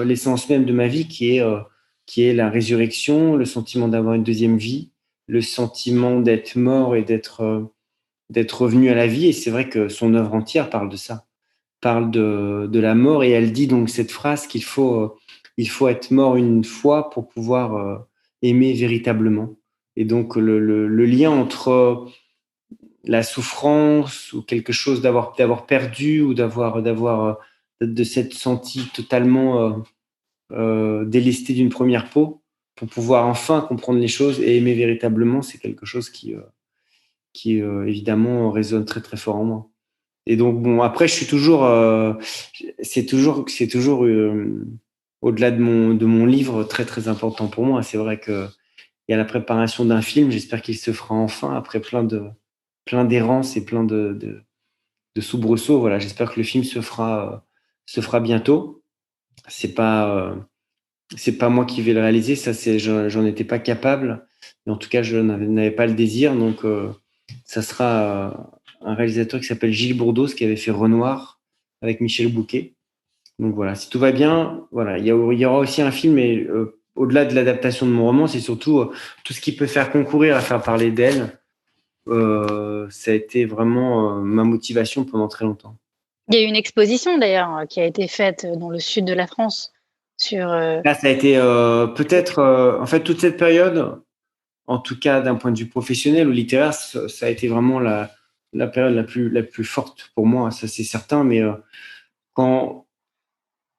l'essence même de ma vie, qui est la résurrection, le sentiment d'avoir une deuxième vie, le sentiment d'être mort et d'être revenu à la vie. Et c'est vrai que son œuvre entière parle de ça, parle de la mort. Et elle dit donc cette phrase qu'il faut être mort une fois pour pouvoir aimer véritablement. Et donc le lien entre la souffrance ou quelque chose d'avoir perdu ou de s'être senti totalement délesté d'une première peau pour pouvoir enfin comprendre les choses et aimer véritablement, c'est quelque chose qui évidemment résonne très très fort en moi. Et donc bon, après je suis toujours c'est toujours au-delà de mon livre très très important pour moi. C'est vrai que il y a la préparation d'un film, j'espère qu'il se fera enfin après plein d'errances et plein de soubresauts. Voilà, j'espère que le film se fera bientôt. C'est pas moi qui vais le réaliser, ça j'en étais pas capable. Mais en tout cas, je n'avais pas le désir, donc ça sera un réalisateur qui s'appelle Gilles Bourdos qui avait fait Renoir avec Michel Bouquet. Donc voilà, si tout va bien, voilà, il y aura aussi un film, mais au-delà de l'adaptation de mon roman, c'est surtout tout ce qui peut faire concourir à faire parler d'elle. Ça a été vraiment ma motivation pendant très longtemps. Il y a eu une exposition d'ailleurs qui a été faite dans le sud de la France sur. Là, ça a été peut-être, en fait, toute cette période, en tout cas d'un point de vue professionnel ou littéraire, ça a été vraiment la période la plus forte pour moi, ça c'est certain. Mais quand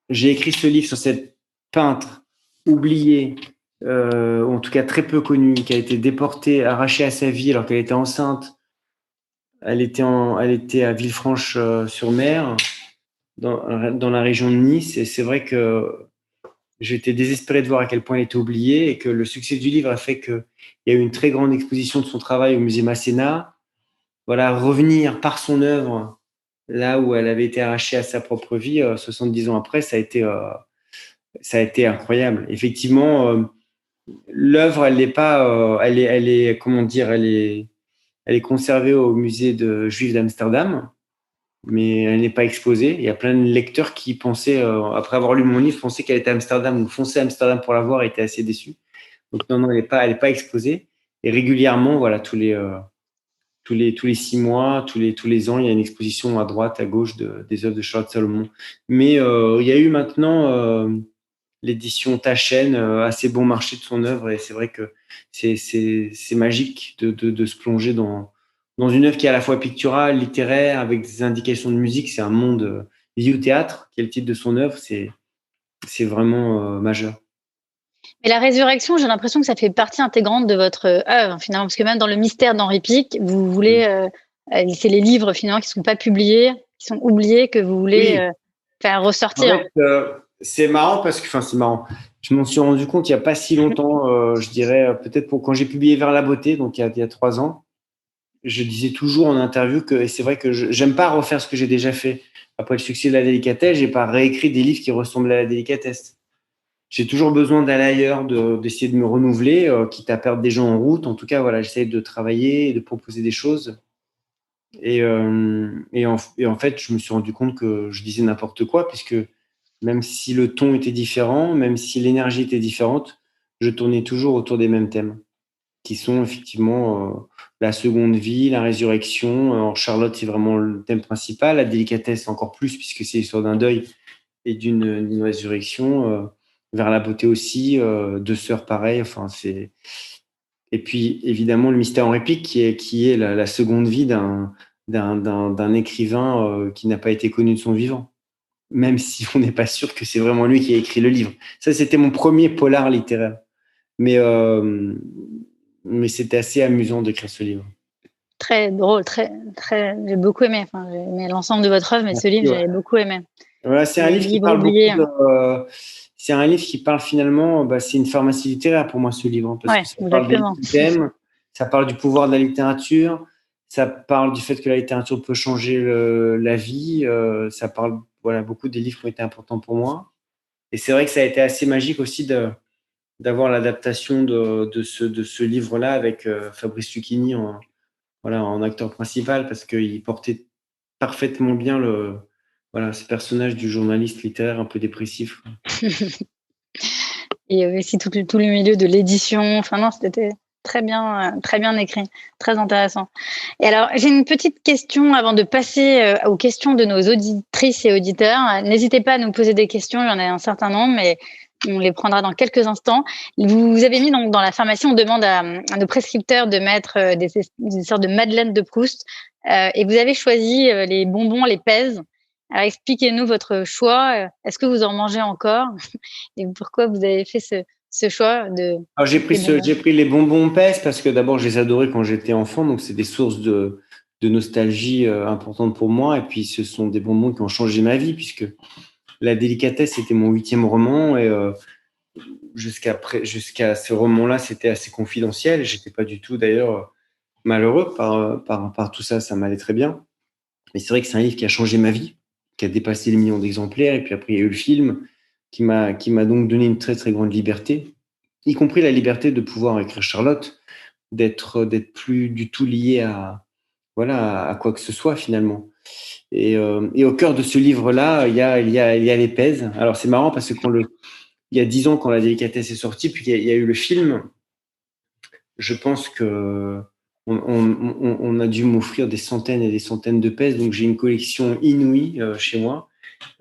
j'ai écrit ce livre sur cette peintre oubliée, ou en tout cas très peu connue, qui a été déportée, arrachée à sa vie alors qu'elle était enceinte, elle était à Villefranche-sur-Mer, dans la région de Nice, et c'est vrai que J'étais désespéré de voir à quel point il était oublié et que le succès du livre a fait qu'il y a eu une très grande exposition de son travail au musée Masséna. Voilà, revenir par son œuvre là où elle avait été arrachée à sa propre vie 70 ans après, ça a été incroyable. Effectivement, l'œuvre, elle n'est pas, elle est, comment dire, elle est conservée au musée juif d'Amsterdam, mais elle n'est pas exposée. Il y a plein de lecteurs qui pensaient, après avoir lu mon livre, pensaient qu'elle était à Amsterdam ou fonçaient à Amsterdam pour la voir et étaient assez déçus. Donc non, elle est pas exposée. Et régulièrement, voilà, tous les 6 mois, tous les ans, il y a une exposition à droite, à gauche des œuvres de Charlotte Salomon. Mais il y a eu maintenant l'édition Taschen, assez bon marché de son œuvre, et c'est vrai que c'est magique de se plonger dans une œuvre qui est à la fois picturale, littéraire, avec des indications de musique. C'est un monde vie ou théâtre, qui est le titre de son œuvre. C'est vraiment majeur. Mais la résurrection, j'ai l'impression que ça fait partie intégrante de votre œuvre, finalement, parce que même dans le mystère d'Henri Pic, vous voulez, c'est les livres finalement qui ne sont pas publiés, qui sont oubliés, que vous voulez faire ressortir. En fait, c'est marrant parce que, enfin, c'est marrant. Je m'en suis rendu compte il n'y a pas si longtemps, je dirais, peut-être quand j'ai publié Vers la beauté, donc il y a 3 ans, je disais toujours en interview et c'est vrai que j'aime pas refaire ce que j'ai déjà fait. Après le succès de La Délicatesse, j'ai pas réécrit des livres qui ressemblent à La Délicatesse. J'ai toujours besoin d'aller ailleurs, d'essayer de me renouveler, quitte à perdre des gens en route. En tout cas, voilà, j'essaie de travailler, de proposer des choses. Et en fait, je me suis rendu compte que je disais n'importe quoi, puisque même si le ton était différent, même si l'énergie était différente, je tournais toujours autour des mêmes thèmes, qui sont effectivement la seconde vie, la résurrection. Alors, Charlotte, c'est vraiment le thème principal. La délicatesse, encore plus, puisque c'est l'histoire d'un deuil et d'une résurrection. Vers la beauté aussi, 2 sœurs pareilles. Enfin, c'est... Et puis, évidemment, le mystère Henri Pic, qui est la seconde vie d'un écrivain qui n'a pas été connu de son vivant, même si on n'est pas sûr que c'est vraiment lui qui a écrit le livre. Ça, c'était mon premier polar littéraire. Mais c'était assez amusant d'écrire ce livre. Très drôle, j'ai beaucoup aimé. Enfin, j'ai aimé l'ensemble de votre œuvre, mais ce livre, j'avais beaucoup aimé. Voilà, c'est un livre qui parle beaucoup c'est un livre qui parle finalement, c'est une pharmacie littéraire pour moi, ce livre, parce que ça parle des thèmes, ça parle du pouvoir de la littérature, ça parle du fait que la littérature peut changer la vie, ça parle beaucoup des livres qui ont été importants pour moi. Et c'est vrai que ça a été assez magique aussi d'avoir l'adaptation de ce livre-là avec Fabrice Lucchini en acteur principal, parce qu'il portait parfaitement bien ce personnage du journaliste littéraire un peu dépressif. Et aussi tout le milieu de l'édition. Enfin non, c'était très bien écrit, très intéressant. Et alors, j'ai une petite question avant de passer aux questions de nos auditrices et auditeurs. N'hésitez pas à nous poser des questions, il y en a un certain nombre, mais on les prendra dans quelques instants. Vous avez mis donc dans la pharmacie, on demande à nos prescripteurs de mettre des sortes de madeleines de Proust, et vous avez choisi les bonbons, les Pèse. Alors expliquez-nous votre choix. Est-ce que vous en mangez encore et pourquoi vous avez fait ce choix de... Alors, j'ai pris les bonbons Pèse parce que d'abord je les adorais quand j'étais enfant, donc c'est des sources de nostalgie importantes pour moi, et puis ce sont des bonbons qui ont changé ma vie, puisque La Délicatesse, c'était mon 8e roman, et jusqu'à ce roman-là, c'était assez confidentiel. J'étais pas du tout d'ailleurs malheureux par tout ça, ça m'allait très bien. Mais c'est vrai que c'est un livre qui a changé ma vie, qui a dépassé les millions d'exemplaires, et puis après il y a eu le film qui m'a donc donné une très très grande liberté, y compris la liberté de pouvoir écrire Charlotte, d'être plus du tout lié à quoi que ce soit finalement. Et au cœur de ce livre-là, il y a les Pèse. Alors c'est marrant parce que il y a 10 ans, quand La Délicatesse est sortie, puis il y a eu le film, je pense que on a dû m'offrir des centaines et des centaines de Pèse, donc j'ai une collection inouïe chez moi.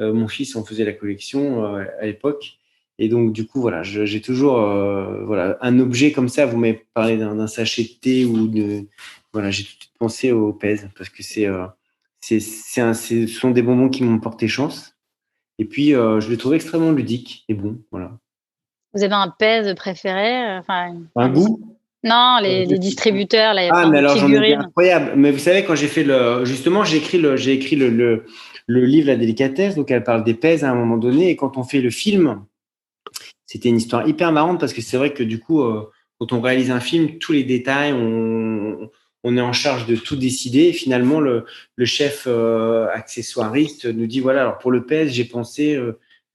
Mon fils en faisait la collection à l'époque. Et donc, du coup, voilà, j'ai toujours un objet comme ça. Vous m'avez parlé d'un sachet de thé j'ai tout de suite pensé au Pèse, parce que ce sont des bonbons qui m'ont porté chance. Et puis, je les trouve extrêmement ludiques et bons. Voilà. Vous avez un Pèse préféré? Un goût? Non, les distributeurs. Là, mais alors j'en ai des incroyables. Mais vous savez, quand j'ai fait justement, j'ai écrit le livre La Délicatesse, donc elle parle des Pèse à un moment donné, et quand on fait le film, c'était une histoire hyper marrante parce que c'est vrai que du coup, quand on réalise un film, tous les détails, on est en charge de tout décider. Et finalement, le chef accessoiriste nous dit, voilà, alors pour le pèse, j'ai pensé,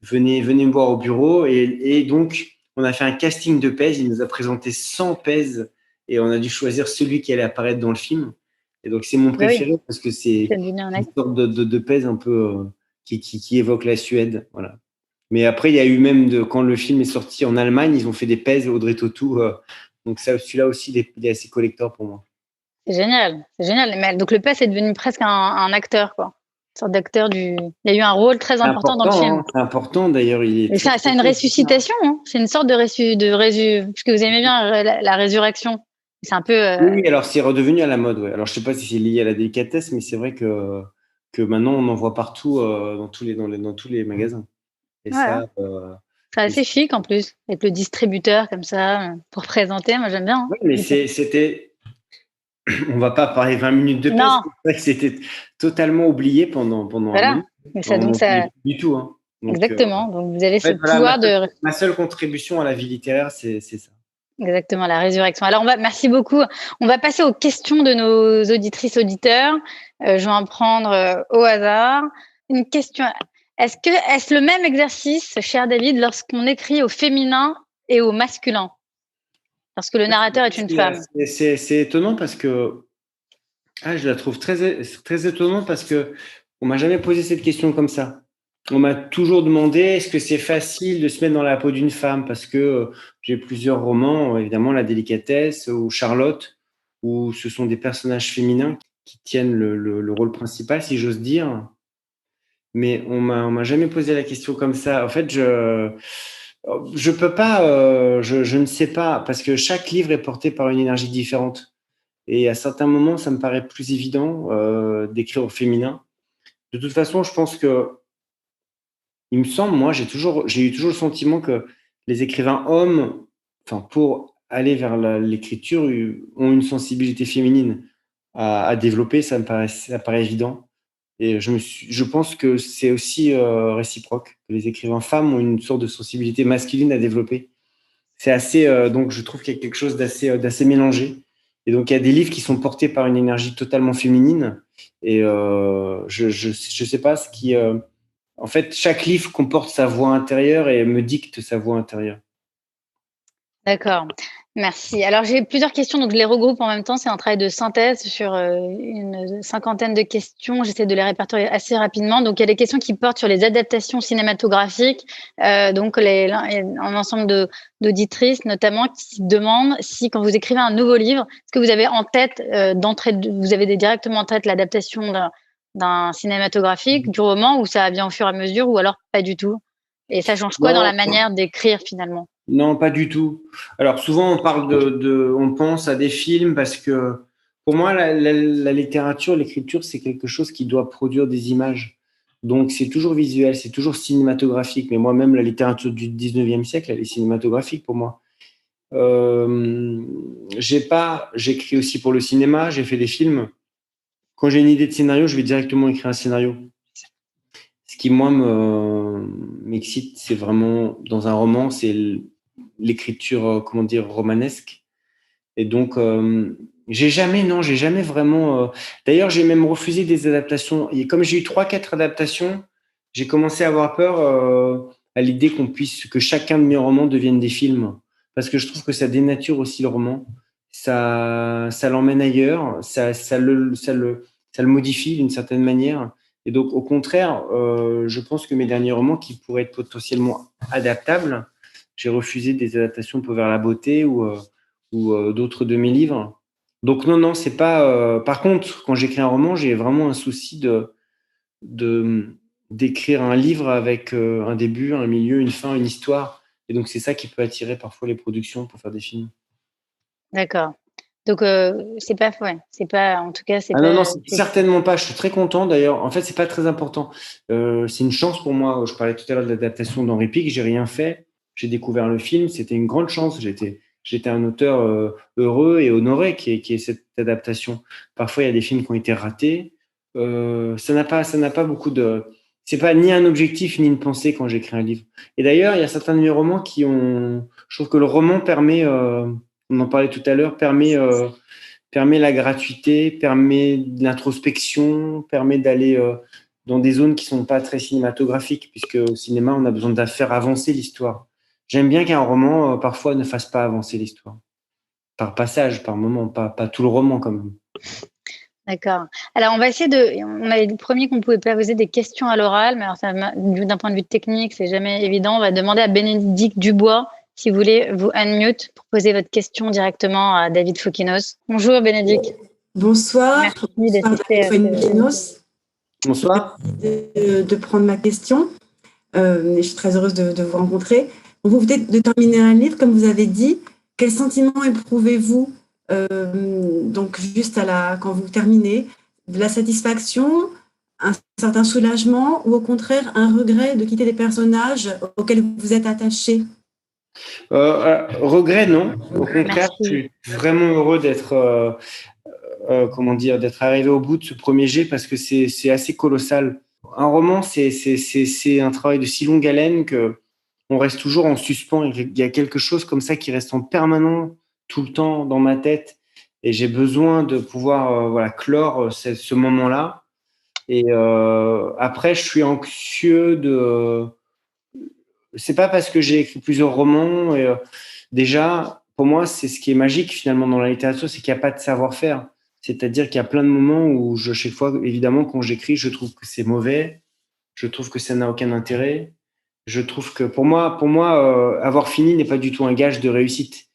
venez me voir au bureau. Et donc, on a fait un casting de pèse. Il nous a présenté 100 pèses et on a dû choisir celui qui allait apparaître dans le film. Et donc, c'est mon préféré parce que c'est une sorte de pèse un peu qui évoque la Suède. Voilà. Mais après, il y a eu même, quand le film est sorti en Allemagne, ils ont fait des pèses Audrey Tautou. Donc, celui-là aussi, il est assez collector pour moi. C'est génial, c'est génial. Mais, donc le père est devenu presque un acteur, quoi. Une sorte d'acteur Il a eu un rôle très important dans le film. C'est important d'ailleurs. Et ça a une ressuscitation, hein. C'est une sorte de parce que vous aimez bien la résurrection. C'est un peu. Oui, alors c'est redevenu à la mode, ouais. Alors je sais pas si c'est lié à la délicatesse, mais c'est vrai que maintenant on en voit partout dans tous les magasins. Et ça. C'est assez chic en plus, avec le distributeur comme ça pour présenter. Moi j'aime bien. Hein. Oui, mais c'était. On va pas parler 20 minutes de pèse. C'est vrai que c'était totalement oublié pendant voilà. Mais ça, donc ça... du tout. Hein. Donc, exactement. Donc vous avez ce pouvoir de. Ma seule contribution à la vie littéraire, c'est ça. Exactement, la résurrection. Alors merci beaucoup. On va passer aux questions de nos auditrices auditeurs. Je vais en prendre au hasard. Une question. Est-ce le même exercice, cher David, lorsqu'on écrit au féminin et au masculin? Lorsque le narrateur est une femme. C'est étonnant parce que je la trouve très, très étonnante parce que on m'a jamais posé cette question comme ça. On m'a toujours demandé est-ce que c'est facile de se mettre dans la peau d'une femme parce que j'ai plusieurs romans, évidemment La Délicatesse ou Charlotte, où ce sont des personnages féminins qui tiennent le rôle principal, si j'ose dire. Mais on m'a jamais posé la question comme ça. En fait, je peux pas, je ne sais pas, parce que chaque livre est porté par une énergie différente. Et à certains moments, ça me paraît plus évident d'écrire au féminin. De toute façon, je pense que, il me semble, moi, j'ai eu toujours le sentiment que les écrivains hommes, pour aller vers l'écriture, ont une sensibilité féminine à développer. Ça paraît évident. Et je pense que c'est aussi réciproque, que les écrivains femmes ont une sorte de sensibilité masculine à développer. C'est assez, donc je trouve qu'il y a quelque chose d'assez mélangé. Et donc il y a des livres qui sont portés par une énergie totalement féminine. Et je sais pas ce qui, en fait, chaque livre comporte sa voix intérieure et me dicte sa voix intérieure. D'accord. Merci. Alors, j'ai plusieurs questions, donc je les regroupe en même temps. C'est un travail de synthèse sur une 50aine de questions. J'essaie de les répertorier assez rapidement. Donc, il y a des questions qui portent sur les adaptations cinématographiques. Donc, un ensemble d'auditrices, notamment, qui demandent si, quand vous écrivez un nouveau livre, est-ce que vous avez en tête vous avez directement en tête l'adaptation d'un cinématographique, du roman, ou ça vient au fur et à mesure, ou alors pas du tout? Et ça change quoi dans la manière d'écrire finalement? Non, pas du tout. Alors souvent on parle on pense à des films parce que pour moi la littérature, l'écriture, c'est quelque chose qui doit produire des images. Donc c'est toujours visuel, c'est toujours cinématographique. Mais moi-même la littérature du 19e siècle, elle est cinématographique pour moi. J'écris aussi pour le cinéma, j'ai fait des films. Quand j'ai une idée de scénario, je vais directement écrire un scénario. Ce qui moi m'excite, c'est vraiment dans un roman, c'est l'écriture, romanesque. Et donc, j'ai jamais vraiment. D'ailleurs, j'ai même refusé des adaptations. Et comme j'ai eu 3-4 adaptations, j'ai commencé à avoir peur à l'idée que chacun de mes romans devienne des films, parce que je trouve que ça dénature aussi le roman. Ça l'emmène ailleurs, ça le modifie d'une certaine manière. Et donc, au contraire, je pense que mes derniers romans qui pourraient être potentiellement adaptables, j'ai refusé des adaptations pour Vers la beauté ou d'autres de mes livres. Donc non, c'est pas. Par contre, quand j'écris un roman, j'ai vraiment un souci d'écrire un livre avec un début, un milieu, une fin, une histoire. Et donc c'est ça qui peut attirer parfois les productions pour faire des films. D'accord. Donc c'est pas en tout cas c'est pas. Non, c'est certainement pas. Je suis très content d'ailleurs. En fait, c'est pas très important. C'est une chance pour moi. Je parlais tout à l'heure de l'adaptation d'Henri Pic. J'ai rien fait. J'ai découvert le film. C'était une grande chance. J'étais un auteur heureux et honoré qui ait cette adaptation. Parfois, il y a des films qui ont été ratés. Ça n'a pas beaucoup c'est pas ni un objectif ni une pensée quand j'écris un livre. Et d'ailleurs, il y a certains de mes romans je trouve que le roman permet, on en parlait tout à l'heure, permet la gratuité, permet de l'introspection, permet d'aller dans des zones qui sont pas très cinématographiques, puisque au cinéma, on a besoin de faire avancer l'histoire. J'aime bien qu'un roman, parfois, ne fasse pas avancer l'histoire. Par passage, par moment, pas tout le roman quand même. D'accord. Alors, on va essayer on avait promis qu'on pouvait poser des questions à l'oral, mais alors d'un point de vue technique, c'est jamais évident. On va demander à Bénédicte Dubois, si vous voulez, vous unmute pour poser votre question directement à David Fokinos. Bonjour Bénédicte. Bonsoir. Merci d'assister à Bonsoir. De prendre ma question. Je suis très heureuse de vous rencontrer. Vous venez de terminer un livre, comme vous avez dit. Quel sentiment éprouvez-vous donc juste quand vous terminez? De la satisfaction, un certain soulagement ou au contraire un regret de quitter des personnages auxquels vous êtes attaché? Regret, non. Au contraire, je suis vraiment heureux d'être d'être arrivé au bout de ce premier jet parce que c'est assez colossal. Un roman, c'est un travail de si longue haleine que on reste toujours en suspens. Il y a quelque chose comme ça qui reste en permanent tout le temps dans ma tête et j'ai besoin de pouvoir clore ce moment-là. Et après, je suis anxieux c'est pas parce que j'ai écrit plusieurs romans. Et, déjà, pour moi, c'est ce qui est magique finalement dans la littérature, c'est qu'il n'y a pas de savoir-faire. C'est-à-dire qu'il y a plein de moments où chaque fois, évidemment, quand j'écris, je trouve que c'est mauvais, je trouve que ça n'a aucun intérêt. Je trouve que pour moi, avoir fini n'est pas du tout un gage de réussite.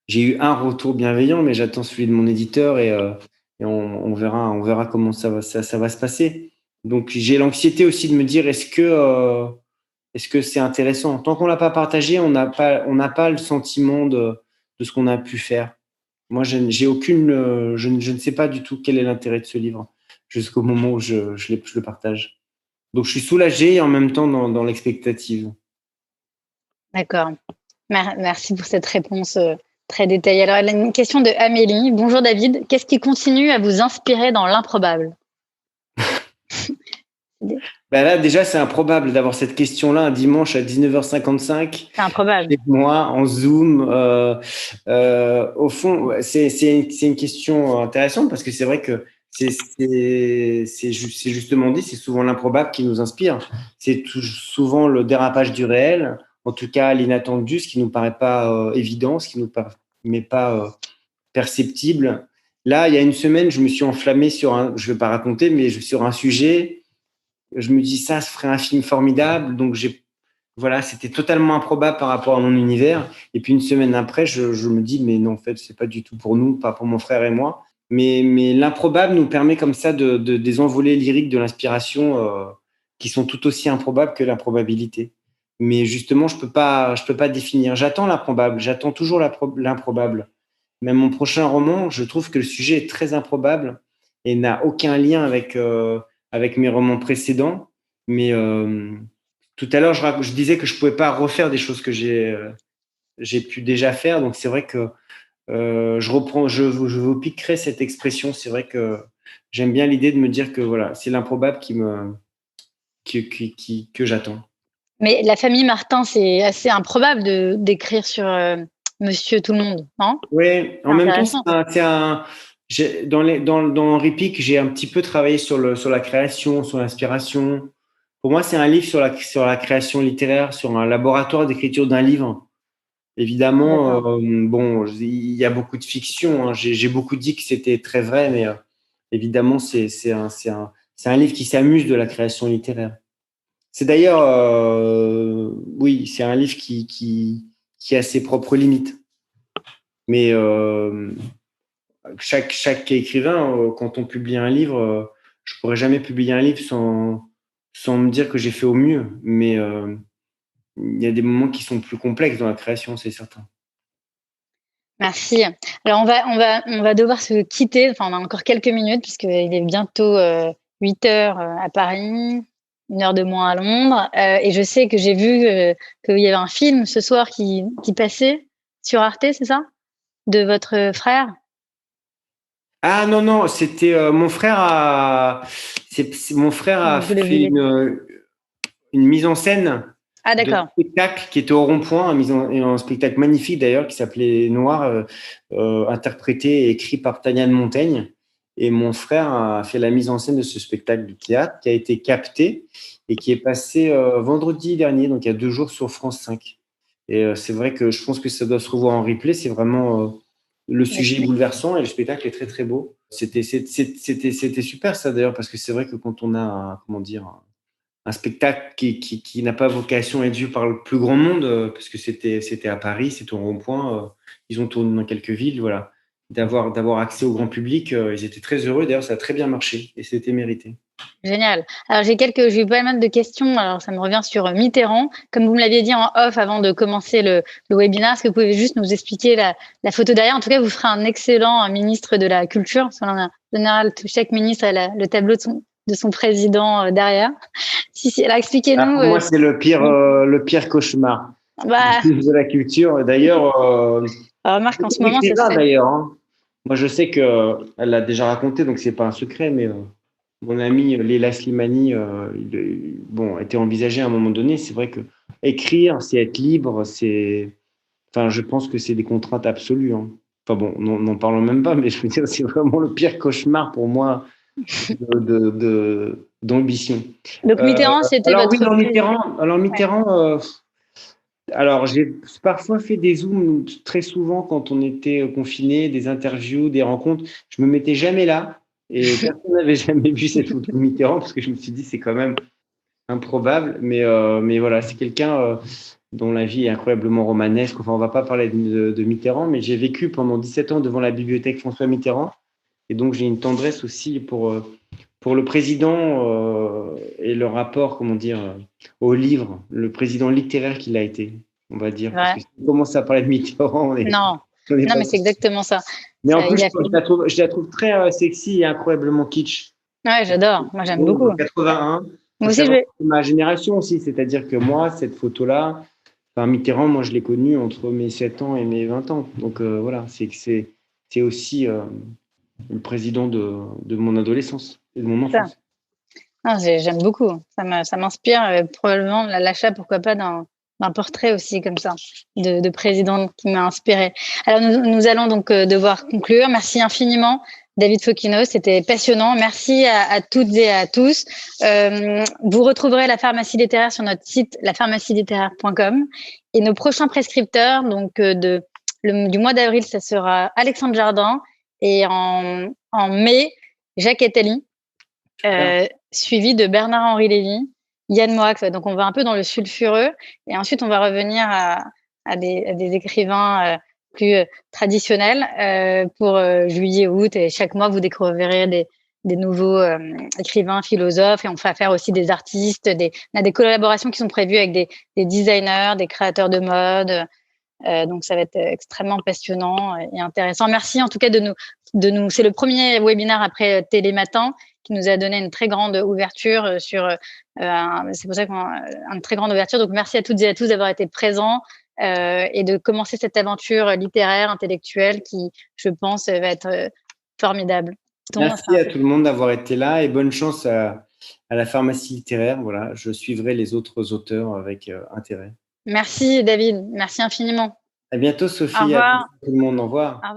J'ai eu un retour bienveillant, mais j'attends celui de mon éditeur et on verra comment ça va se passer. Donc j'ai l'anxiété aussi de me dire est-ce que c'est intéressant? Tant qu'on l'a pas partagé, on n'a pas le sentiment de ce qu'on a pu faire. Moi, je ne sais pas du tout quel est l'intérêt de ce livre jusqu'au moment où je le partage. Donc, je suis soulagé et en même temps dans l'expectative. D'accord. Merci pour cette réponse très détaillée. Alors, elle a une question de Amélie. Bonjour David. Qu'est-ce qui continue à vous inspirer dans l'improbable? Ben là, déjà, c'est improbable d'avoir cette question-là un dimanche à 19h55. C'est improbable. Avec moi, en Zoom. Au fond, c'est une question intéressante parce que c'est vrai que c'est justement dit, c'est souvent l'improbable qui nous inspire. C'est souvent le dérapage du réel, en tout cas l'inattendu, ce qui nous paraît pas évident, ce qui nous paraît pas perceptible. Là, il y a une semaine, je me suis enflammé je vais pas raconter, mais sur un sujet. Je me dis ça ferait un film formidable, donc c'était totalement improbable par rapport à mon univers. Et puis une semaine après, je me dis mais non, en fait, c'est pas du tout pour nous, pas pour mon frère et moi. Mais l'improbable nous permet comme ça des envolées lyriques de l'inspiration qui sont tout aussi improbables que l'improbabilité. Mais justement, je peux pas définir. J'attends l'improbable, j'attends toujours l'improbable. Même mon prochain roman, je trouve que le sujet est très improbable et n'a aucun lien avec mes romans précédents. Mais tout à l'heure, je disais que je pouvais pas refaire des choses que j'ai pu déjà faire. Donc, c'est vrai que je vous piquerai cette expression. C'est vrai que j'aime bien l'idée de me dire que voilà, c'est l'improbable que j'attends. Mais la famille Martin, c'est assez improbable d'écrire sur Monsieur Tout le Monde, non? Oui, en même temps, dans Repique, j'ai un petit peu travaillé sur la création, sur l'inspiration. Pour moi, c'est un livre sur la création littéraire, sur un laboratoire d'écriture d'un livre. Évidemment, il y a beaucoup de fiction. Hein. J'ai beaucoup dit que c'était très vrai, mais évidemment, c'est un livre qui s'amuse de la création littéraire. C'est d'ailleurs, oui, c'est un livre qui a ses propres limites. Mais chaque écrivain, quand on publie un livre, je pourrais jamais publier un livre sans me dire que j'ai fait au mieux. Mais il y a des moments qui sont plus complexes dans la création, c'est certain. Merci. Alors, on va devoir se quitter. Enfin, on a encore quelques minutes puisqu'il est bientôt 8 heures à Paris, 1 heure de moins à Londres. Et je sais que j'ai vu qu'il y avait un film ce soir qui passait sur Arte, c'est ça? De votre frère? Ah non, c'était mon frère a fait une mise en scène Ah, de d'accord. spectacle qui était au Rond-Point, un spectacle magnifique d'ailleurs qui s'appelait Noir, interprété et écrit par Tania de Montaigne. Et mon frère a fait la mise en scène de ce spectacle du théâtre qui a été capté et qui est passé vendredi dernier, donc il y a 2 jours sur France 5. Et c'est vrai que je pense que ça doit se revoir en replay. C'est vraiment le sujet est bouleversant et le spectacle est très très beau. C'était super ça d'ailleurs parce que c'est vrai que quand on a comment dire un spectacle qui n'a pas vocation à être vu par le plus grand monde, parce que c'était à Paris, c'était au Rond-Point, ils ont tourné dans quelques villes, voilà. D'avoir accès au grand public, ils étaient très heureux. D'ailleurs, ça a très bien marché et c'était mérité. Génial. Alors, j'ai pas mal de questions. Alors, ça me revient sur Mitterrand. Comme vous me l'aviez dit en off avant de commencer le webinaire, est-ce que vous pouvez juste nous expliquer la photo derrière? En tout cas, vous ferez un excellent ministre de la Culture. Parce qu'en général, chaque ministre a le tableau de son président derrière. Si, alors expliquez-nous. Pour moi, c'est le pire cauchemar Bah, de la culture. D'ailleurs, remarque, en ce moment, ça écrivain serait. d'ailleurs, hein. Moi, je sais qu'elle l'a déjà raconté, donc c'est pas un secret, mais mon ami Leila Slimani, était envisagé à un moment donné. C'est vrai que écrire, c'est être libre, enfin, je pense que c'est des contraintes absolues, hein. Enfin bon, n'en parlons même pas, mais je veux dire, c'est vraiment le pire cauchemar pour moi d'ambition. Donc, Mitterrand, c'était Alors oui, votre président. Mitterrand, alors j'ai parfois fait des zooms très souvent quand on était confiné, des interviews, des rencontres. Je me mettais jamais là et personne n'avait jamais vu cette photo de Mitterrand parce que je me suis dit c'est quand même improbable. Mais voilà, c'est quelqu'un dont la vie est incroyablement romanesque. Enfin, on va pas parler de Mitterrand, mais j'ai vécu pendant 17 ans devant la bibliothèque François Mitterrand et donc j'ai une tendresse aussi pour le président et le rapport, comment dire, au livre, le président littéraire qu'il a été, on va dire. Parce Ouais. que si on commence à parler de Mitterrand, Non, mais c'est exactement ça. Mais en Ça, plus, il a je la trouve très sexy et incroyablement kitsch. Ouais, j'adore. Moi, j'aime beaucoup. 81. Moi aussi, Ma génération aussi, c'est-à-dire que moi, cette photo-là, enfin, Mitterrand, moi, je l'ai connu entre mes 7 ans et mes 20 ans. Donc voilà, c'est aussi le président de mon adolescence et de mon enfance. Non, j'aime beaucoup. Ça m'inspire probablement l'achat, pourquoi pas, d'un portrait aussi comme ça de président qui m'a inspiré. Alors nous allons donc devoir conclure. Merci infiniment, David Foquino, c'était passionnant. Merci à toutes et à tous. Vous retrouverez la pharmacie littéraire sur notre site lapharmacielittéraire.com et nos prochains prescripteurs donc du mois d'avril, ça sera Alexandre Jardin et en mai, Jacques Attali. Suivi de Bernard-Henri Lévy, Yann Moix. Donc, on va un peu dans le sulfureux. Et ensuite, on va revenir à des écrivains plus traditionnels pour juillet, août. Et chaque mois, vous découvrirez des nouveaux écrivains, philosophes. Et on va faire aussi des artistes. On a des collaborations qui sont prévues avec des designers, des créateurs de mode. Donc, ça va être extrêmement passionnant et intéressant. Merci en tout cas de nous. C'est le premier webinaire après Télématin qui nous a donné une très grande ouverture c'est pour ça une très grande ouverture. Donc, merci à toutes et à tous d'avoir été présents et de commencer cette aventure littéraire, intellectuelle qui, je pense, va être formidable. Merci à tout le monde d'avoir été là et bonne chance à la pharmacie littéraire. Voilà, je suivrai les autres auteurs avec intérêt. Merci David, merci infiniment. À bientôt Sophie. Au revoir. À tout le monde, au revoir. Au revoir.